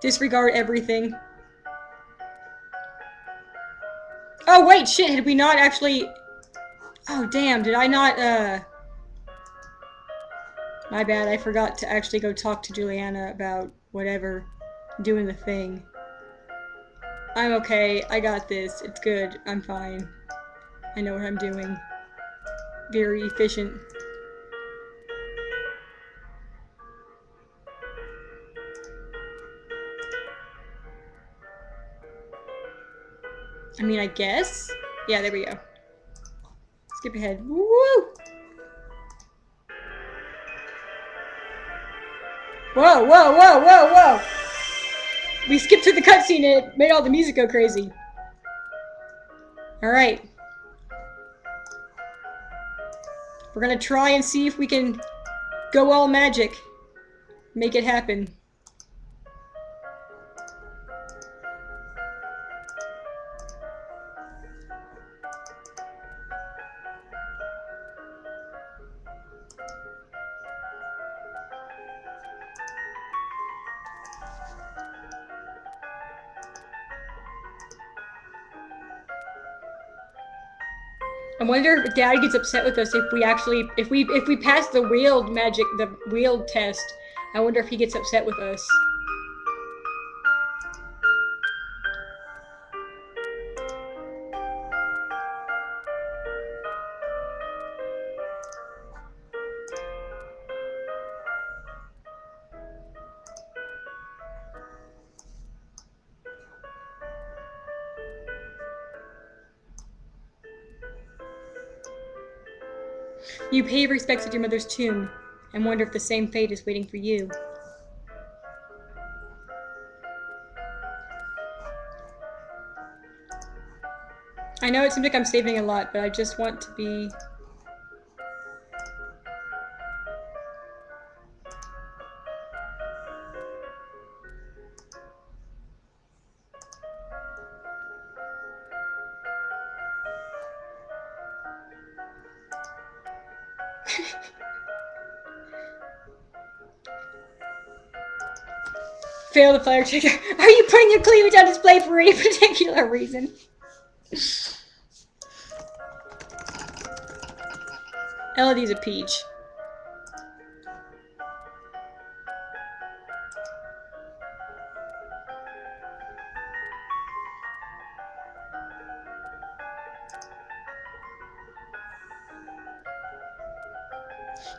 S1: Disregard everything. Oh wait, shit, had we not actually... Oh damn, did I not, My bad, I forgot to actually go talk to Juliana about whatever, doing the thing. I'm okay, I got this, it's good, I'm fine. I know what I'm doing. Very efficient. I mean, I guess? Yeah, there we go. Skip ahead. Woo! Whoa, whoa, whoa, whoa, whoa! We skipped through the cutscene and it made all the music go crazy. Alright. We're gonna try and see if we can go all magic. Make it happen. I wonder if Dad gets upset with us if we pass the wheeled test. I wonder if he gets upset with us. You pay respects at your mother's tomb and wonder if the same fate is waiting for you. I know it seems like I'm saving a lot, but I just want to be... Fail the fire checker. Are you putting your cleavage on display for any particular reason? Elodie's a peach.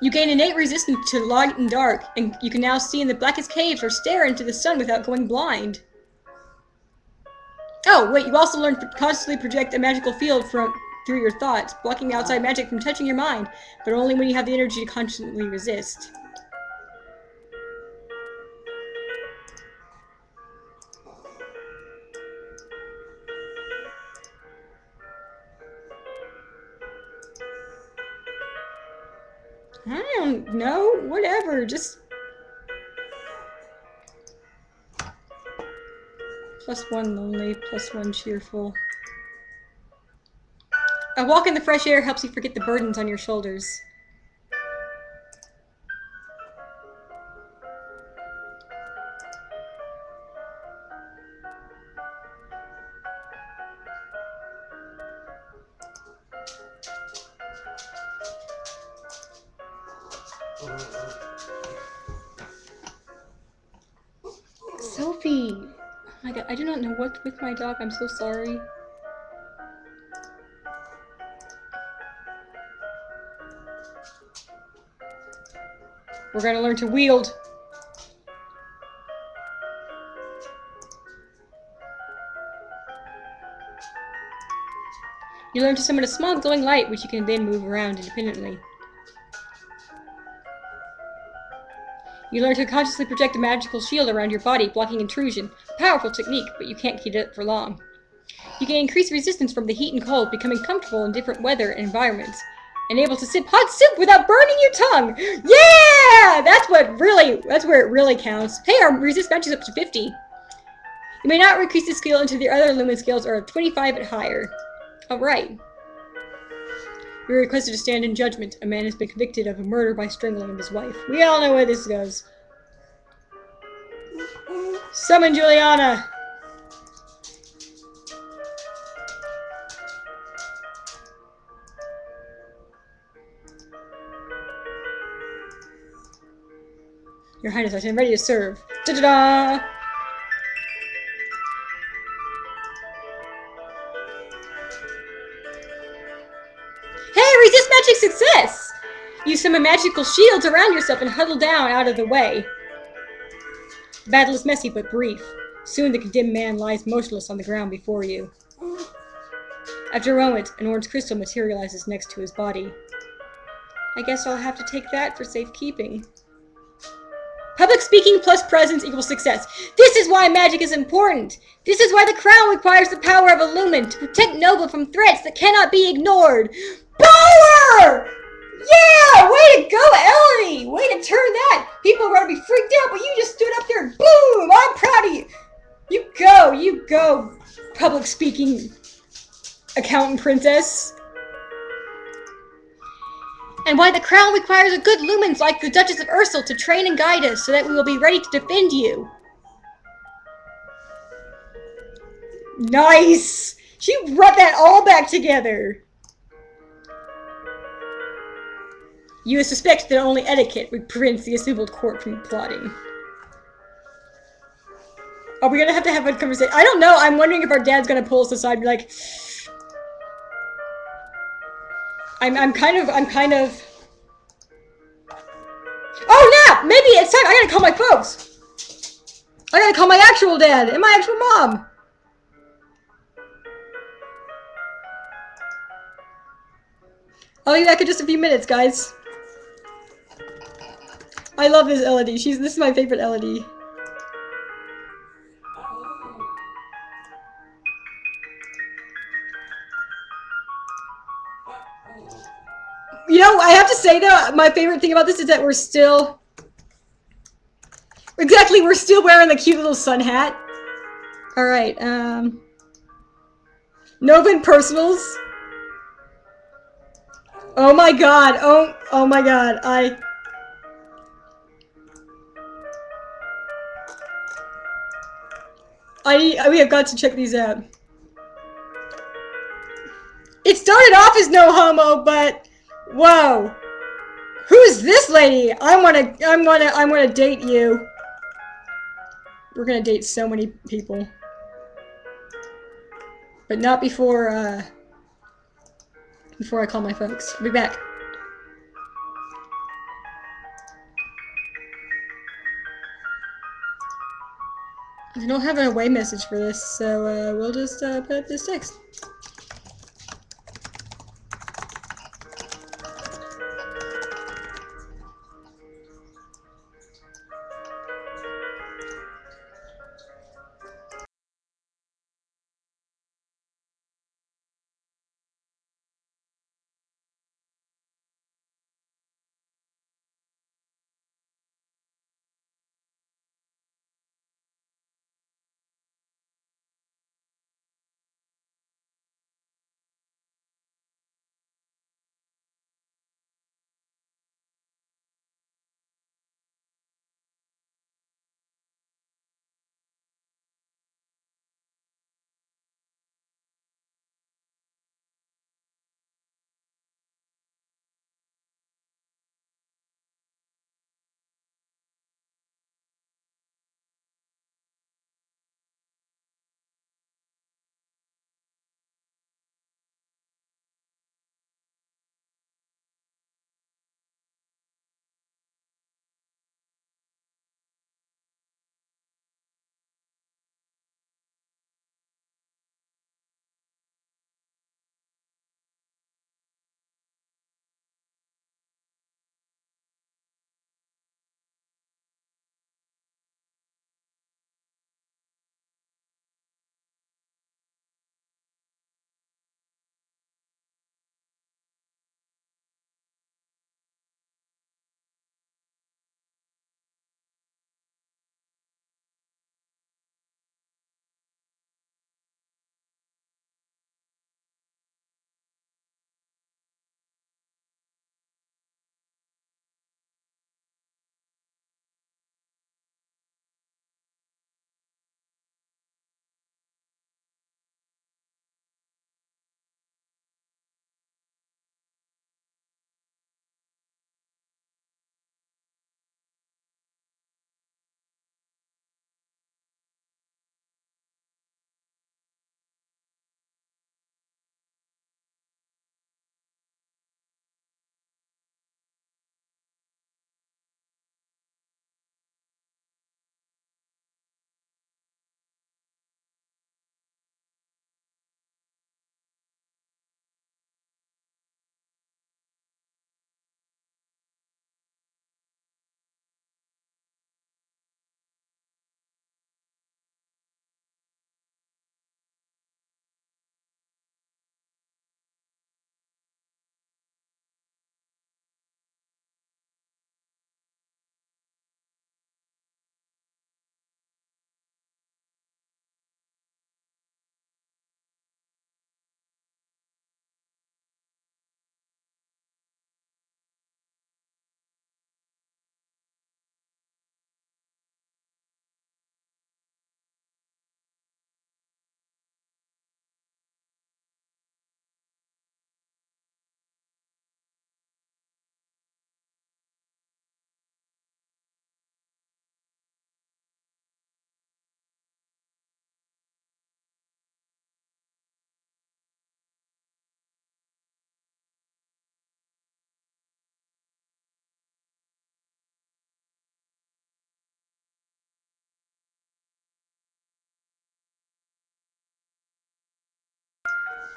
S1: You gain innate resistance to light and dark, and you can now see in the blackest caves or stare into the sun without going blind. Oh, wait, you also learn to constantly project a magical field through your thoughts, blocking the outside magic from touching your mind, but only when you have the energy to constantly resist. I don't know, whatever, just... +1 lonely, +1 cheerful. A walk in the fresh air helps you forget the burdens on your shoulders. Sophie! Oh my god, I do not know what's with my dog, I'm so sorry. We're gonna learn to wield. You learn to summon a small glowing light, which you can then move around independently. You learn to consciously project a magical shield around your body, blocking intrusion. Powerful technique, but you can't keep it up for long. You can increase resistance from the heat and cold, becoming comfortable in different weather and environments. And able to sip hot soup without burning your tongue! Yeah! That's where it really counts. Hey, our resist matches up to 50. You may not increase the skill until the other lumen skills are 25 and higher. Alright. You're requested to stand in judgment. A man has been convicted of a murder by strangling his wife. We all know where this goes. Summon Juliana! Your Highness, I stand ready to serve. Da-da-da! Hey, resist magic success! Use some magical shields around yourself and huddle down out of the way. The battle is messy but brief. Soon the condemned man lies motionless on the ground before you. After a moment, an orange crystal materializes next to his body. I guess I'll have to take that for safekeeping. Public speaking plus presence equals success. This is why magic is important. This is why the crown requires the power of a lumen to protect Nova from threats that cannot be ignored. Power! Yeah! Way to go, Elodie! Way to turn that! People were going to be freaked out, but you just stood up there and boom! I'm proud of you! You go, public speaking accountant princess. And why the crown requires a good lumens like the Duchess of Ursel to train and guide us so that we will be ready to defend you. Nice! She brought that all back together. You suspect that only etiquette would prevent the assembled court from plotting. Are we gonna have a conversation? I don't know. I'm wondering if our dad's gonna pull us aside and be like, I'm kind of. Oh, nap! Maybe it's time. I gotta call my folks. I gotta call my actual dad and my actual mom. I'll be back in just a few minutes, guys. I love this Elodie. This is my favorite Elodie. You know, I have to say though, my favorite thing about this is that we're still wearing the cute little sun hat. Alright, Novan Personals. Oh my god, oh my god, we have got to check these out. It started off as no homo, but whoa. Who's this lady? I wanna date you. We're gonna date so many people. But not before I call my folks. I'll be back. I don't have an away message for this, so we'll just put this text.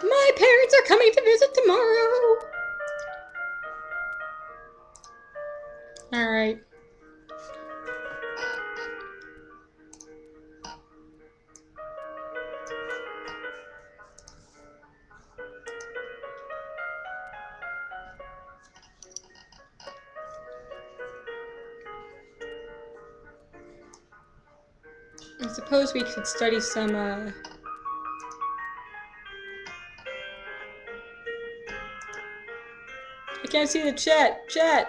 S1: My parents are coming to visit tomorrow. Alright. I suppose we could study some, I can't see the chat. Chat!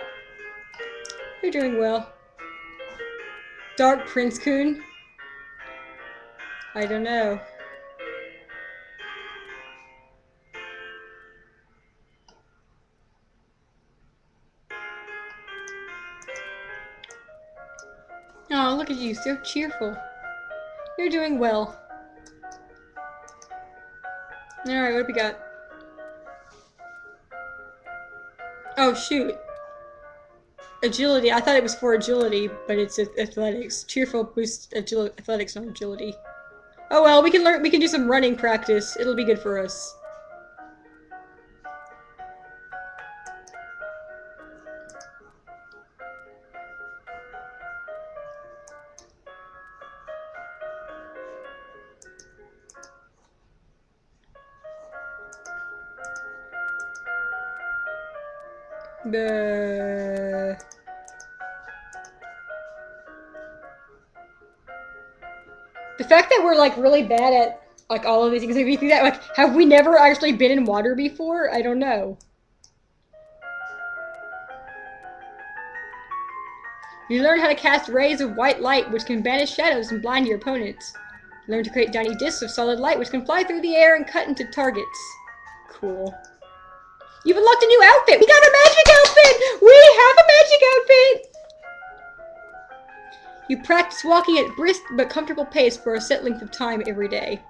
S1: You're doing well. Dark Prince Coon? I don't know. Oh, look at you, so cheerful. You're doing well. Alright, what do we got? Oh, shoot. Agility. I thought it was for agility, but it's athletics. Cheerful boosts athletics, not agility. Oh well, we can do some running practice. It'll be good for us. The fact that we're like really bad at like all of these things, if you think that like, have we never actually been in water before? I don't know. You learn how to cast rays of white light, which can banish shadows and blind your opponents. Learn to create tiny discs of solid light, which can fly through the air and cut into targets. Cool. You've unlocked a new outfit! We got a magic outfit! We have a magic outfit! You practice walking at brisk but comfortable pace for a set length of time every day.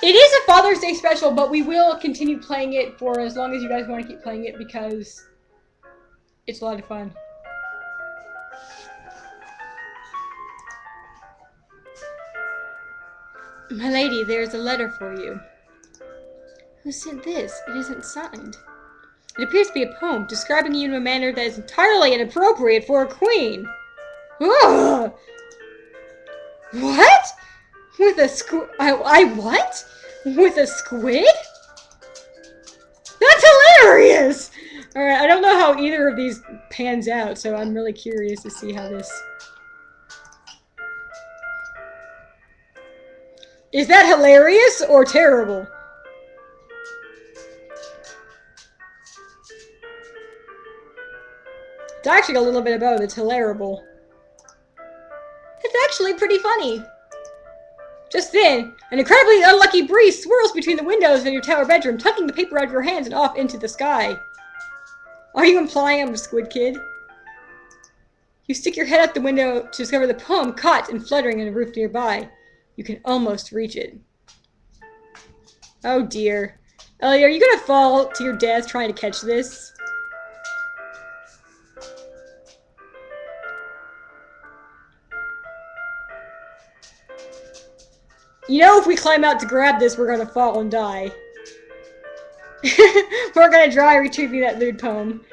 S1: It is a Father's Day special, but we will continue playing it for as long as you guys want to keep playing it because it's a lot of fun. My lady, there is a letter for you. Who sent this? It isn't signed. It appears to be a poem describing you in a manner that is entirely inappropriate for a queen. Ugh! What? With a what? With a squid? That's hilarious! Alright, I don't know how either of these pans out, so I'm really curious to see how this... Is that hilarious or terrible? It's actually a little bit of both. It's hilarious. It's actually pretty funny. Just then, an incredibly unlucky breeze swirls between the windows in your tower bedroom, tucking the paper out of your hands and off into the sky. Are you implying I'm a squid kid? You stick your head out the window to discover the poem caught and fluttering on a roof nearby. You can almost reach it. Oh dear. Ellie, are you gonna fall to your death trying to catch this? You know, if we climb out to grab this, we're gonna fall and die. We're gonna die retrieving that lewd poem.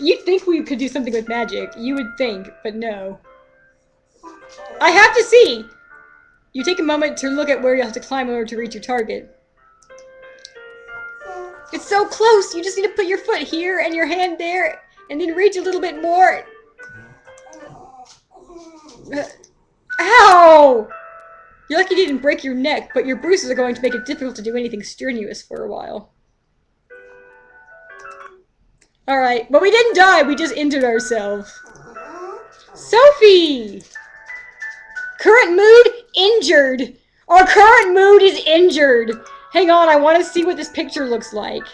S1: You'd think we could do something with magic. You would think, but no. I have to see! You take a moment to look at where you'll have to climb in order to reach your target. It's so close! You just need to put your foot here and your hand there, and then reach a little bit more. Ow! You're lucky you didn't break your neck, but your bruises are going to make it difficult to do anything strenuous for a while. Alright, but we didn't die, we just injured ourselves. Sophie! Current mood? Injured. Our current mood is injured. Hang on, I want to see what this picture looks like.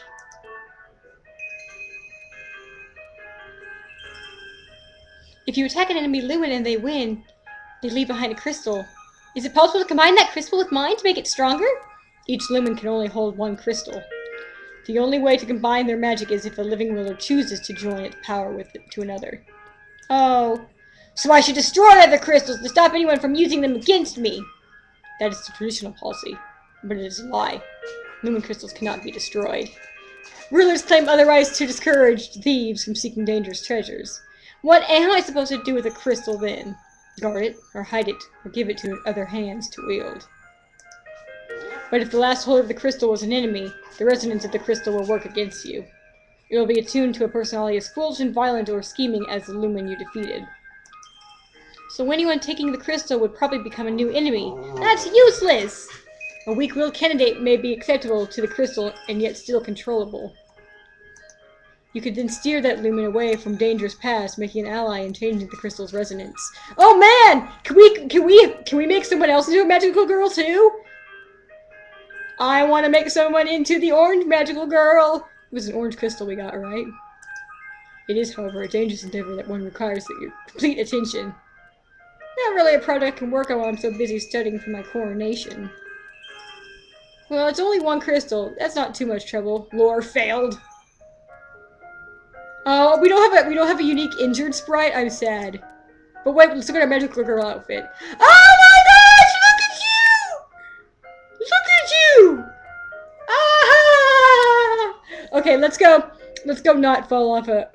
S1: If you attack an enemy lumen and they win, they leave behind a crystal. Is it possible to combine that crystal with mine to make it stronger? Each lumen can only hold one crystal. The only way to combine their magic is if a living ruler chooses to join its power to another. Oh, So I should destroy other crystals to stop anyone from using them against me. That is the traditional policy, but it is a lie. Lumen crystals cannot be destroyed. Rulers claim otherwise to discourage thieves from seeking dangerous treasures. What am I supposed to do with a crystal then? Guard it, or hide it, or give it to other hands to wield. But if the last holder of the crystal was an enemy, the resonance of the crystal will work against you. It will be attuned to a personality as foolish and violent or scheming as the lumen you defeated. So anyone taking the crystal would probably become a new enemy. That's useless! A weak-willed candidate may be acceptable to the crystal and yet still controllable. You could then steer that lumen away from dangerous paths, making an ally and changing the crystal's resonance. Oh man! Can we make someone else into a magical girl too? I want to make someone into the orange magical girl! It was an orange crystal we got, right? It is, however, a dangerous endeavor that one requires your complete attention. Not really a project I can work on while I'm so busy studying for my coronation. Well, it's only one crystal. That's not too much trouble. Lore failed. Oh, we don't have a unique injured sprite. I'm sad. But wait, let's look at our magical girl outfit. Oh my gosh! Look at you! Look at you! Ah! Okay, let's go. Let's go. Not fall to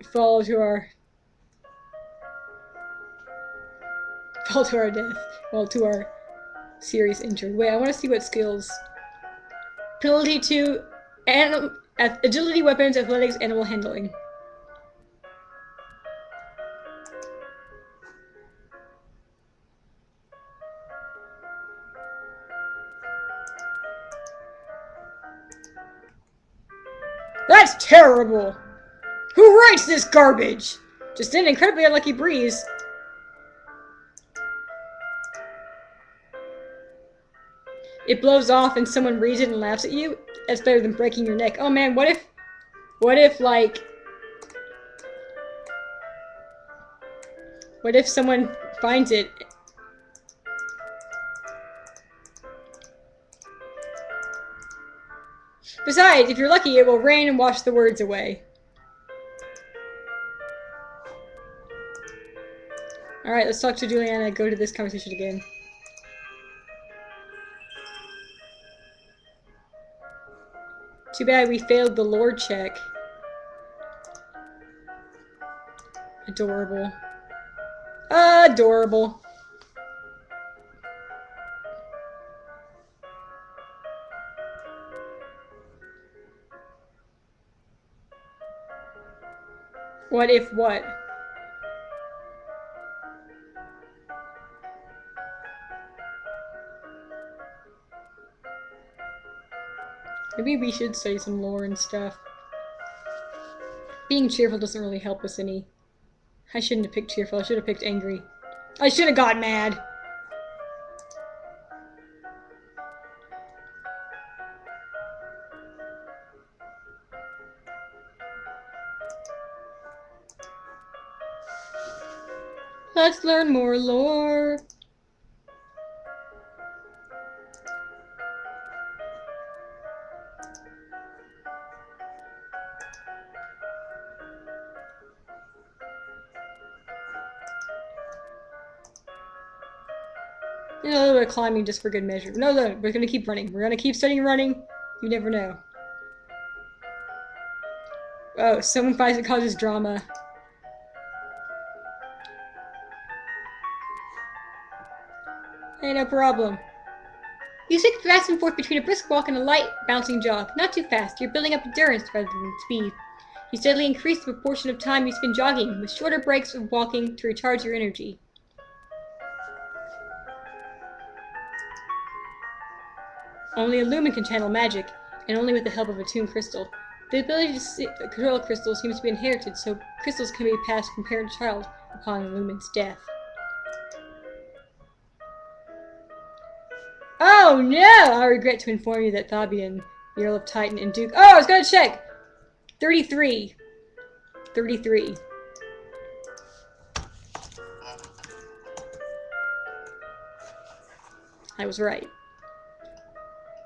S1: our death. Well, to our serious injury. Wait, I want to see what skills. Penalty to agility, weapons, athletics, animal handling. That's terrible! Who writes this garbage? Just an incredibly unlucky breeze. It blows off and someone reads it and laughs at you? That's better than breaking your neck. Oh man, what if someone finds it? Besides, if you're lucky, it will rain and wash the words away. Alright, let's talk to Juliana and go to this conversation again. Too bad we failed the lore check. Adorable. Adorable. What if what? Maybe we should study some lore and stuff. Being cheerful doesn't really help us any. I shouldn't have picked cheerful, I should have picked angry. I should have got mad! Let's learn more lore! A little bit of climbing just for good measure. No, we're gonna keep running. We're gonna keep studying running. You never know. Oh, someone finds it causes drama. Hey, no problem. You switch fast and forth between a brisk walk and a light, bouncing jog. Not too fast. You're building up endurance rather than speed. You steadily increase the proportion of time you spend jogging, with shorter breaks of walking to recharge your energy. Only a lumen can channel magic, and only with the help of a tuned crystal. The ability to control a crystal seems to be inherited, so crystals can be passed from parent to child upon a lumen's death. Oh no! I regret to inform you that Fabian, the Earl of Titan, and Duke— Oh, I was gonna check! 33. 33. I was right.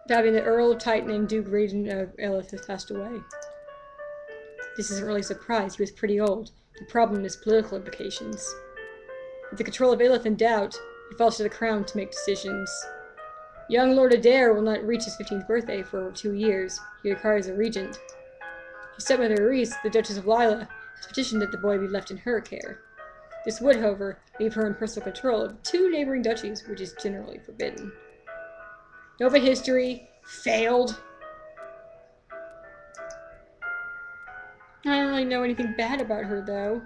S1: Fabian, the Earl of Titan and Duke Regent of Elith has passed away. This isn't really a surprise, he was pretty old. The problem is political implications. With the control of Illith in doubt, it falls to the crown to make decisions. Young Lord Adair will not reach his 15th birthday for over 2 years. He requires a regent. His stepmother Reese, the Duchess of Lila, has petitioned that the boy be left in her care. This would, however, leave her in personal control of 2 neighboring duchies, which is generally forbidden. Nova history failed. I don't really know anything bad about her, though.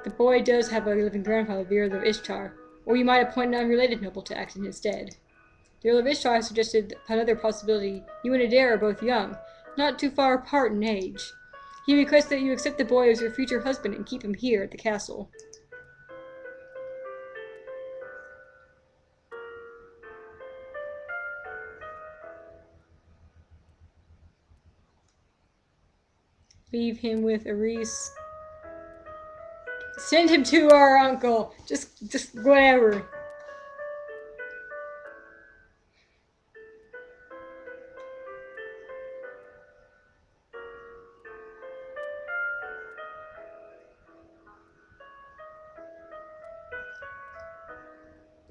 S1: The boy does have a living grandfather, the Earl of Ishtar, or you might appoint an unrelated noble to act in his stead. The Earl of Ishtar suggested another possibility. You and Adair are both young, not too far apart in age. He requests that you accept the boy as your future husband and keep him here at the castle. Leave him with Aris. Send him to our uncle. Just whatever.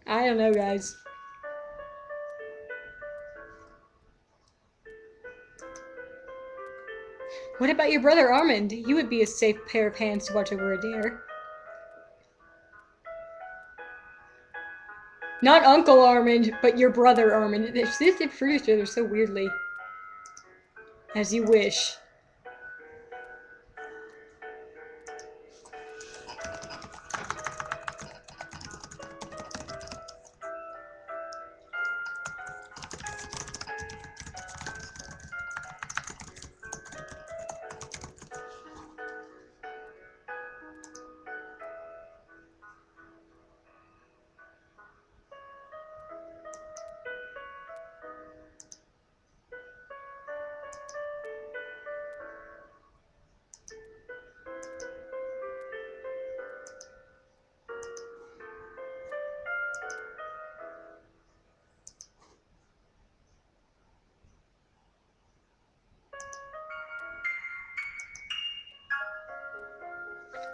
S1: I don't know, guys. What about your brother Armand? He would be a safe pair of hands to watch over Adair. Not Uncle Armand, but your brother Armand. They refer to each other so weirdly. As you wish.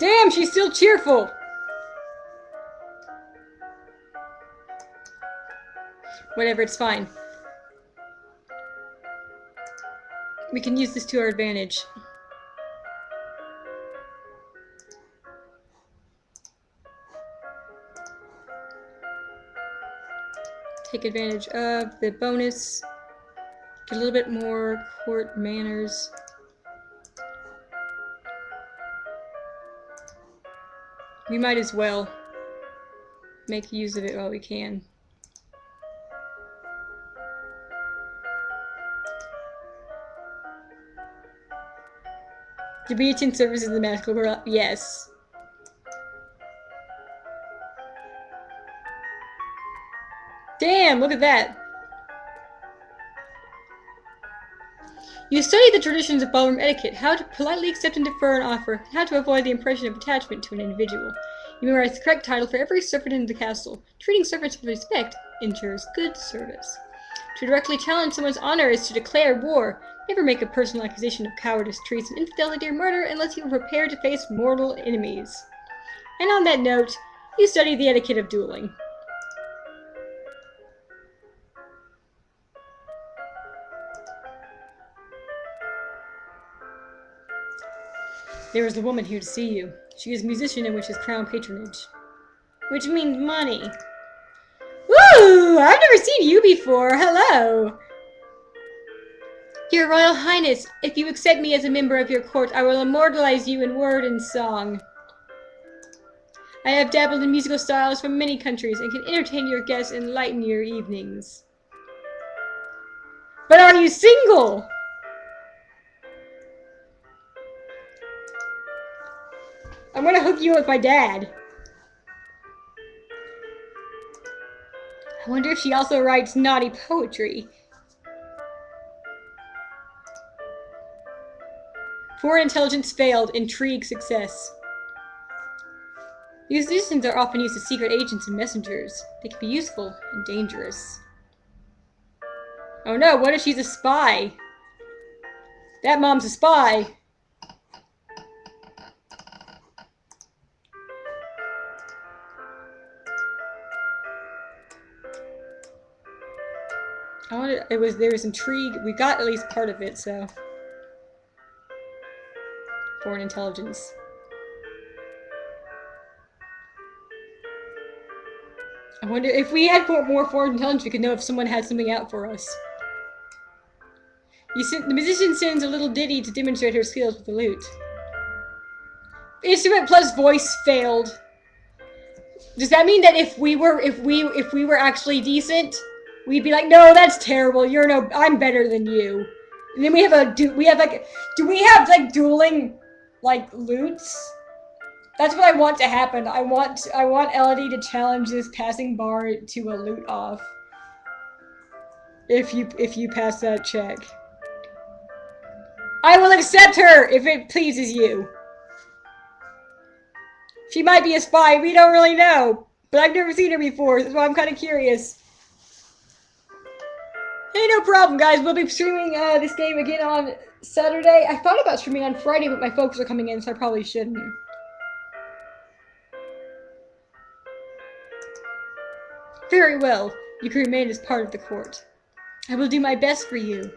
S1: Damn, she's still cheerful! Whatever, it's fine. We can use this to our advantage. Take advantage of the bonus. Get a little bit more court manners. We might as well make use of it while we can. To be in service of the magical world, yes. Damn, look at that. You study the traditions of ballroom etiquette, how to politely accept and defer an offer, and how to avoid the impression of attachment to an individual. You memorize the correct title for every servant in the castle. Treating servants with respect ensures good service. To directly challenge someone's honor is to declare war. Never make a personal accusation of cowardice, treason, infidelity, or murder unless you are prepared to face mortal enemies. And on that note, you study the etiquette of dueling. There is a woman here to see you. She is a musician and wishes crown patronage. Which means money. Woo! I've never seen you before. Hello! Your Royal Highness, if you accept me as a member of your court, I will immortalize you in word and song. I have dabbled in musical styles from many countries and can entertain your guests and lighten your evenings. But are you single? I'm gonna hook you up with my dad. I wonder if she also writes naughty poetry. Foreign intelligence failed, intrigue success. Musicians are often used as secret agents and messengers. They can be useful and dangerous. Oh no, what if she's a spy? That mom's a spy. I wanted. There was intrigue. We got at least part of it. So foreign intelligence. I wonder if we had more foreign intelligence, we could know if someone had something out for us. The musician sings a little ditty to demonstrate her skills with the lute. Instrument plus voice failed. Does that mean that if we were actually decent, we'd be like, no, that's terrible. I'm better than you. And then we have do we have like dueling like lutes? That's what I want to happen. I want Elodie to challenge this passing bar to a lute off. If you pass that check. I will accept her if it pleases you. She might be a spy, we don't really know. But I've never seen her before, so I'm kind of curious. Hey, no problem, guys. We'll be streaming this game again on Saturday. I thought about streaming on Friday, but my folks are coming in, so I probably shouldn't. Very well. You can remain as part of the court. I will do my best for you.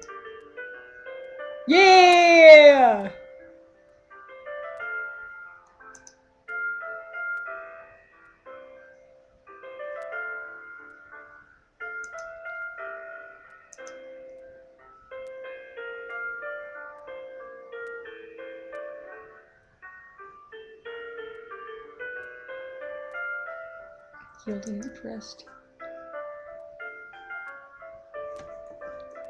S1: Yeah! Yielding impressed.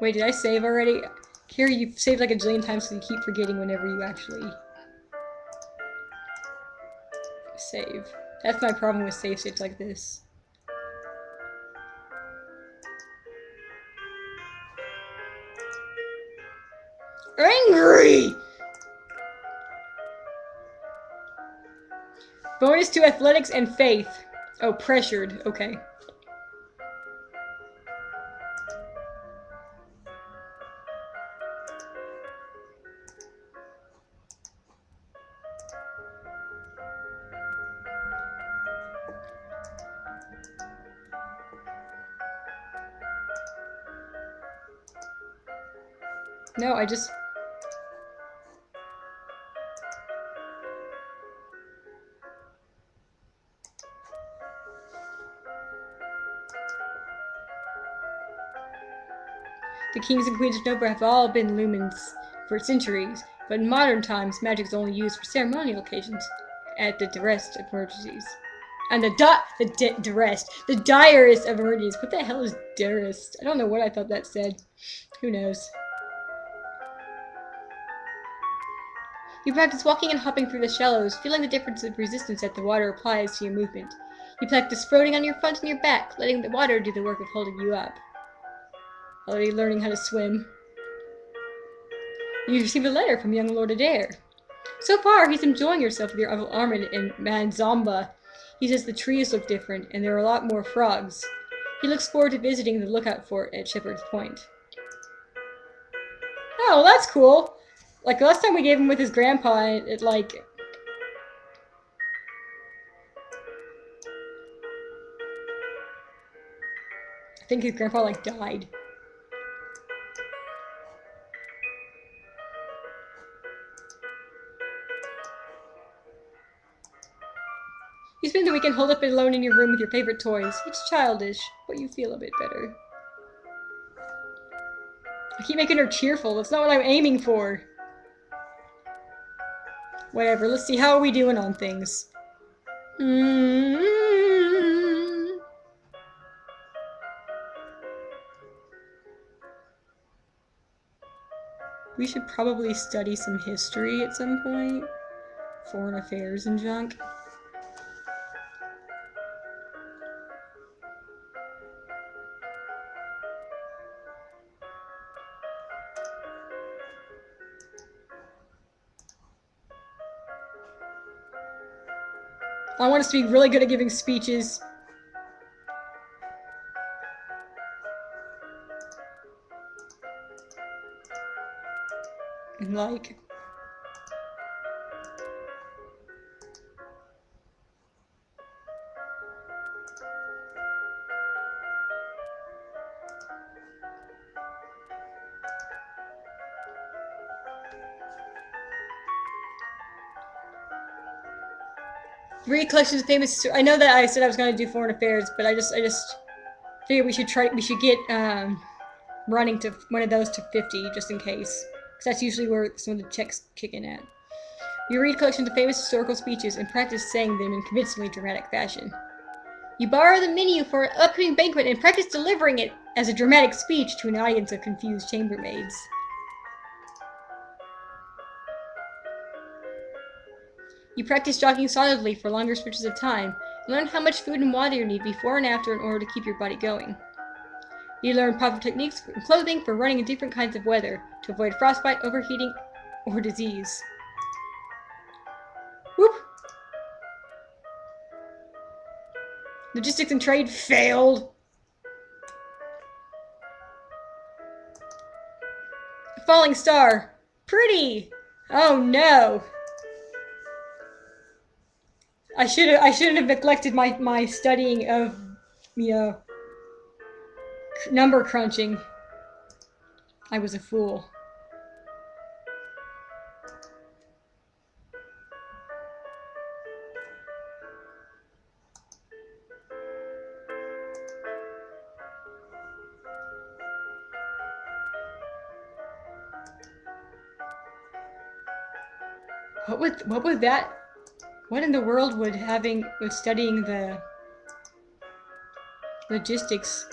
S1: Wait, did I save already? Carrie, you've saved like a jillion times, so you keep forgetting whenever you actually save. That's my problem with save states like this. Angry! Bonus to athletics and faith. Oh, pressured. Okay. No, I just... The kings and queens of Nova have all been lumens for centuries, but in modern times, magic is only used for ceremonial occasions, at the direst of emergencies. And the direst of emergencies. What the hell is direst? I don't know what I thought that said. Who knows? You practice walking and hopping through the shallows, feeling the difference of resistance that the water applies to your movement. You practice floating on your front and your back, letting the water do the work of holding you up. Already learning how to swim. You receive a letter from young Lord Adair. So far, he's enjoying yourself with your Uncle Armin and Manzomba. He says the trees look different, and there are a lot more frogs. He looks forward to visiting the lookout fort at Shepherd's Point. Oh, that's cool! Like, last time we gave him with his grandpa, it like... I think his grandpa, like, died. You spend the weekend holed up alone in your room with your favorite toys. It's childish, but you feel a bit better. I keep making her cheerful. That's not what I'm aiming for. Whatever, let's see. How are we doing on things? We should probably study some history at some point. Foreign affairs and junk. I want us to be really good at giving speeches. And like... Read collections of famous. I know that I said I was going to do foreign affairs, but I just figured we should get running to one of those to 50 just in case, because that's usually where some of the checks kick in at. You read collections of famous historical speeches and practice saying them in convincingly dramatic fashion. You borrow the menu for an upcoming banquet and practice delivering it as a dramatic speech to an audience of confused chambermaids. You practice jogging solidly for longer stretches of time and learn how much food and water you need before and after in order to keep your body going. You learn proper techniques and clothing for running in different kinds of weather to avoid frostbite, overheating, or disease. Whoop! Logistics and trade failed. Falling star. Pretty. Oh no. I shouldn't have neglected my studying of, you know, number crunching. I was a fool. What would that? What in the world would studying the logistics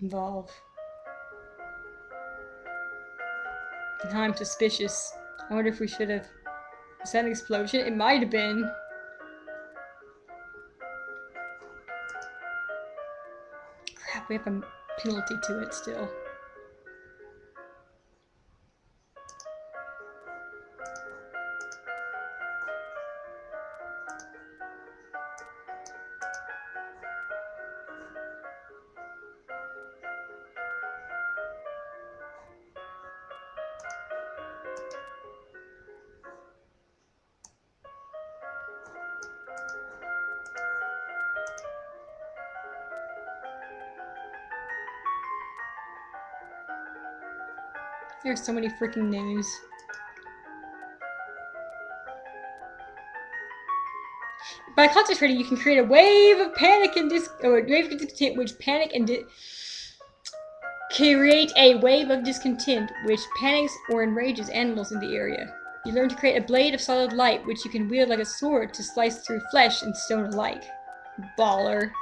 S1: involve? Now I'm suspicious. I wonder if we should have. Was that an explosion? It might have been. Crap, we have a penalty to it still. There's so many freaking names. By concentrating, you can create a wave of panic and discontent, which create a wave of discontent, which panics or enrages animals in the area. You learn to create a blade of solid light, which you can wield like a sword to slice through flesh and stone alike. Baller.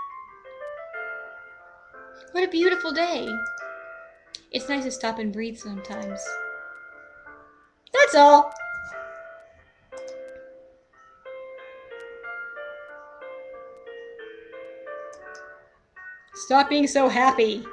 S1: What a beautiful day. It's nice to stop and breathe sometimes. That's all. Stop being so happy.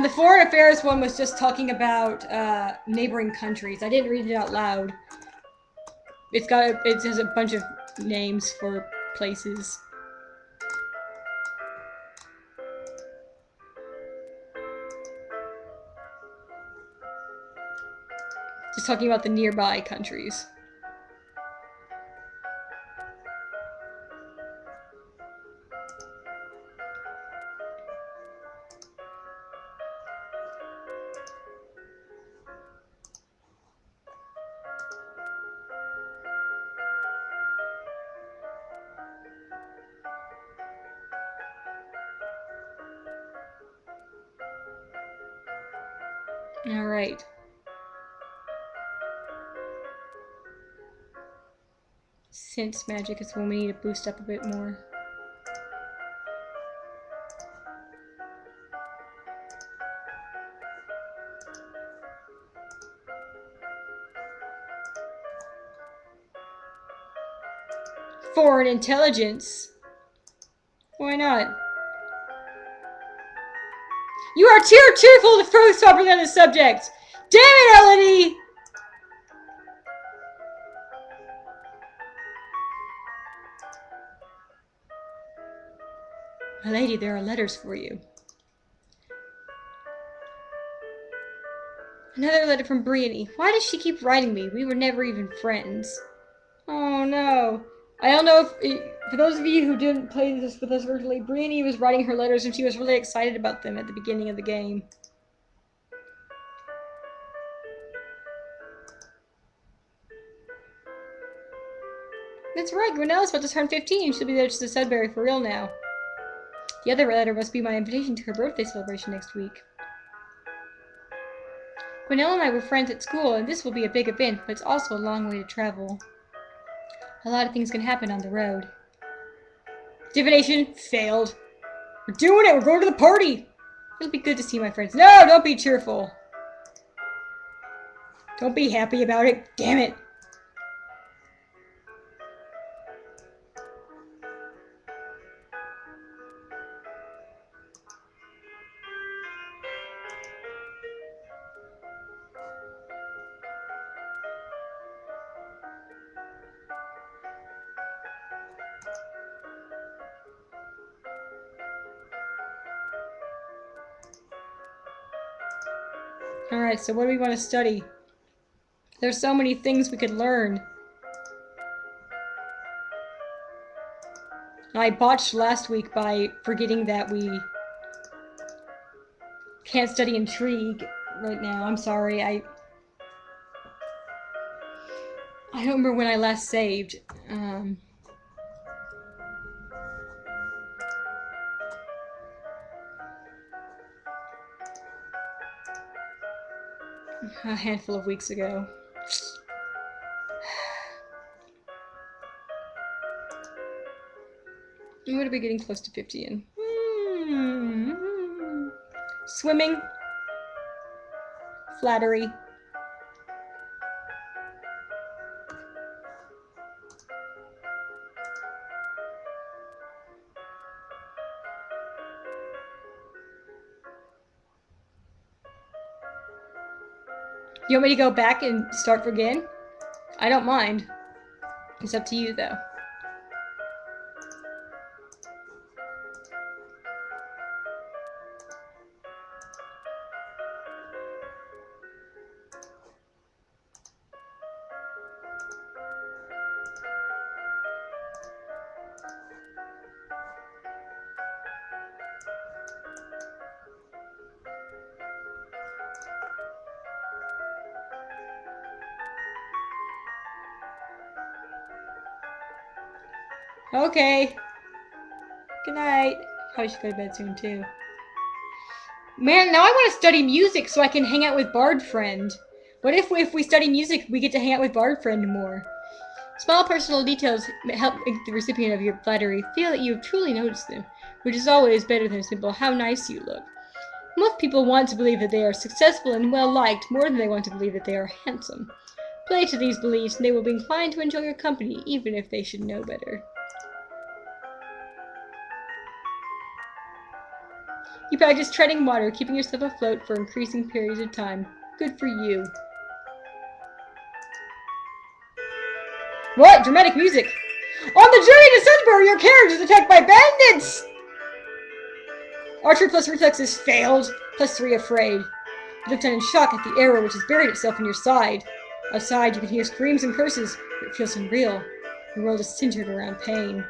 S1: The foreign affairs one was just talking about neighboring countries. I didn't read it out loud. It has a bunch of names for places. Just talking about the nearby countries. All right. Sense magic is when we need to boost up a bit more. Foreign intelligence. Why not? You are too cheerful to focus properly on the subject. Damn it, Elodie! My lady, there are letters for you. Another letter from Brittany. Why does she keep writing me? We were never even friends. Oh no. I don't know if, for those of you who didn't play this with us originally, Brittany was writing her letters and she was really excited about them at the beginning of the game. That's right, Gwinella's about to turn 15. She'll be there to Sudbury for real now. The other letter must be my invitation to her birthday celebration next week. Gwinnella and I were friends at school, and this will be a big event, but it's also a long way to travel. A lot of things can happen on the road. Divination failed. We're doing it! We're going to the party! It'll be good to see my friends. No, don't be cheerful. Don't be happy about it. Damn it. Alright, so what do we want to study? There's so many things we could learn. I botched last week by forgetting that we can't study intrigue right now. I'm sorry. I don't remember when I last saved. A handful of weeks ago. I'm gonna be getting close to 50 in. Swimming. Flattery. You want me to go back and start again? I don't mind. It's up to you, though. Okay. Good night. Probably should go to bed soon, too. Man, now I want to study music so I can hang out with Bard Friend. What if we study music, we get to hang out with Bard Friend more? Small personal details help make the recipient of your flattery feel that you have truly noticed them, which is always better than a simple, how nice you look. Most people want to believe that they are successful and well-liked more than they want to believe that they are handsome. Play to these beliefs and they will be inclined to enjoy your company, even if they should know better. You practice treading water, keeping yourself afloat for increasing periods of time. Good for you. What? Dramatic music! On the journey to Sudbury, your carriage is attacked by bandits! Archer plus reflexes failed. +3 afraid. You look down in shock at the arrow which has buried itself in your side. Outside, you can hear screams and curses, but it feels unreal. The world is centered around pain.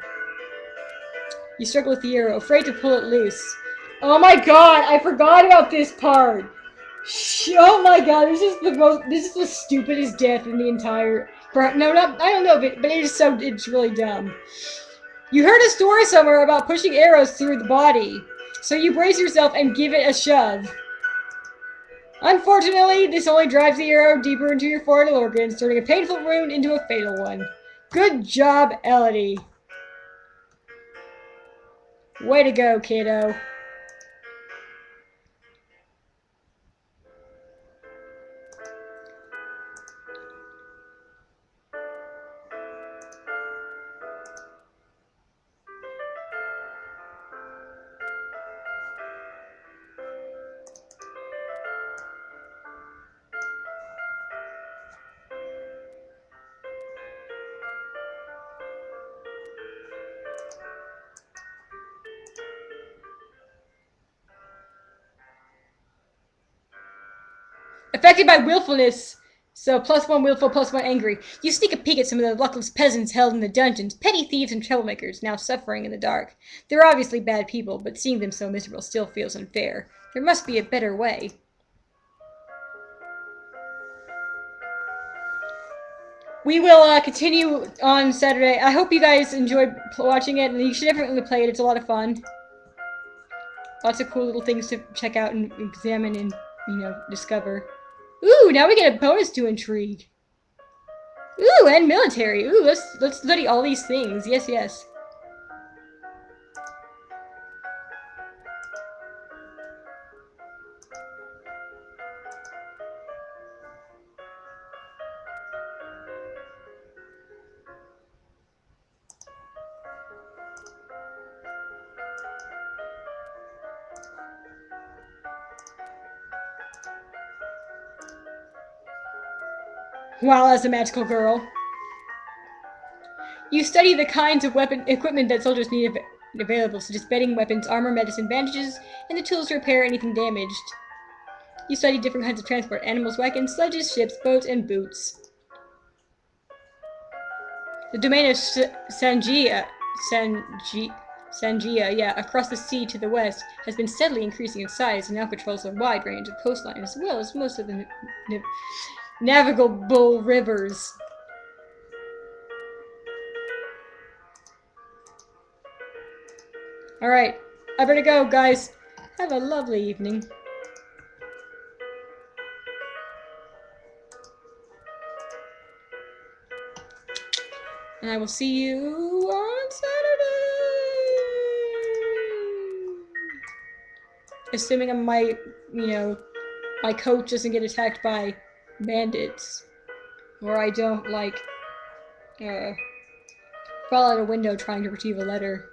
S1: You struggle with the arrow, afraid to pull it loose. Oh my god, I forgot about this part! Oh my god, this is the stupidest death in the entire... No, not, I don't know, but it's really dumb. You heard a story somewhere about pushing arrows through the body. So you brace yourself and give it a shove. Unfortunately, this only drives the arrow deeper into your forehead organs, turning a painful wound into a fatal one. Good job, Elodie. Way to go, kiddo. Affected by willfulness. So +1 willful, +1 angry. You sneak a peek at some of the luckless peasants held in the dungeons, petty thieves and troublemakers, now suffering in the dark. They're obviously bad people, but seeing them so miserable still feels unfair. There must be a better way. We will continue on Saturday. I hope you guys enjoyed watching it, and you should definitely play it. It's a lot of fun. Lots of cool little things to check out and examine and, discover. Ooh, now we get a bonus to intrigue. Ooh, and military. Ooh, let's study all these things. Yes, yes. While as a magical girl. You study the kinds of equipment that soldiers need available, such as bedding, weapons, armor, medicine, bandages, and the tools to repair anything damaged. You study different kinds of transport, animals, wagons, sledges, ships, boats, and boots. The domain of Sangia, across the sea to the west, has been steadily increasing in size and now controls a wide range of coastline as well as most of the navigable rivers. Alright, I better go, guys. Have a lovely evening. And I will see you on Saturday! Assuming my coach doesn't get attacked by bandits. Or I don't, fall out a window trying to retrieve a letter.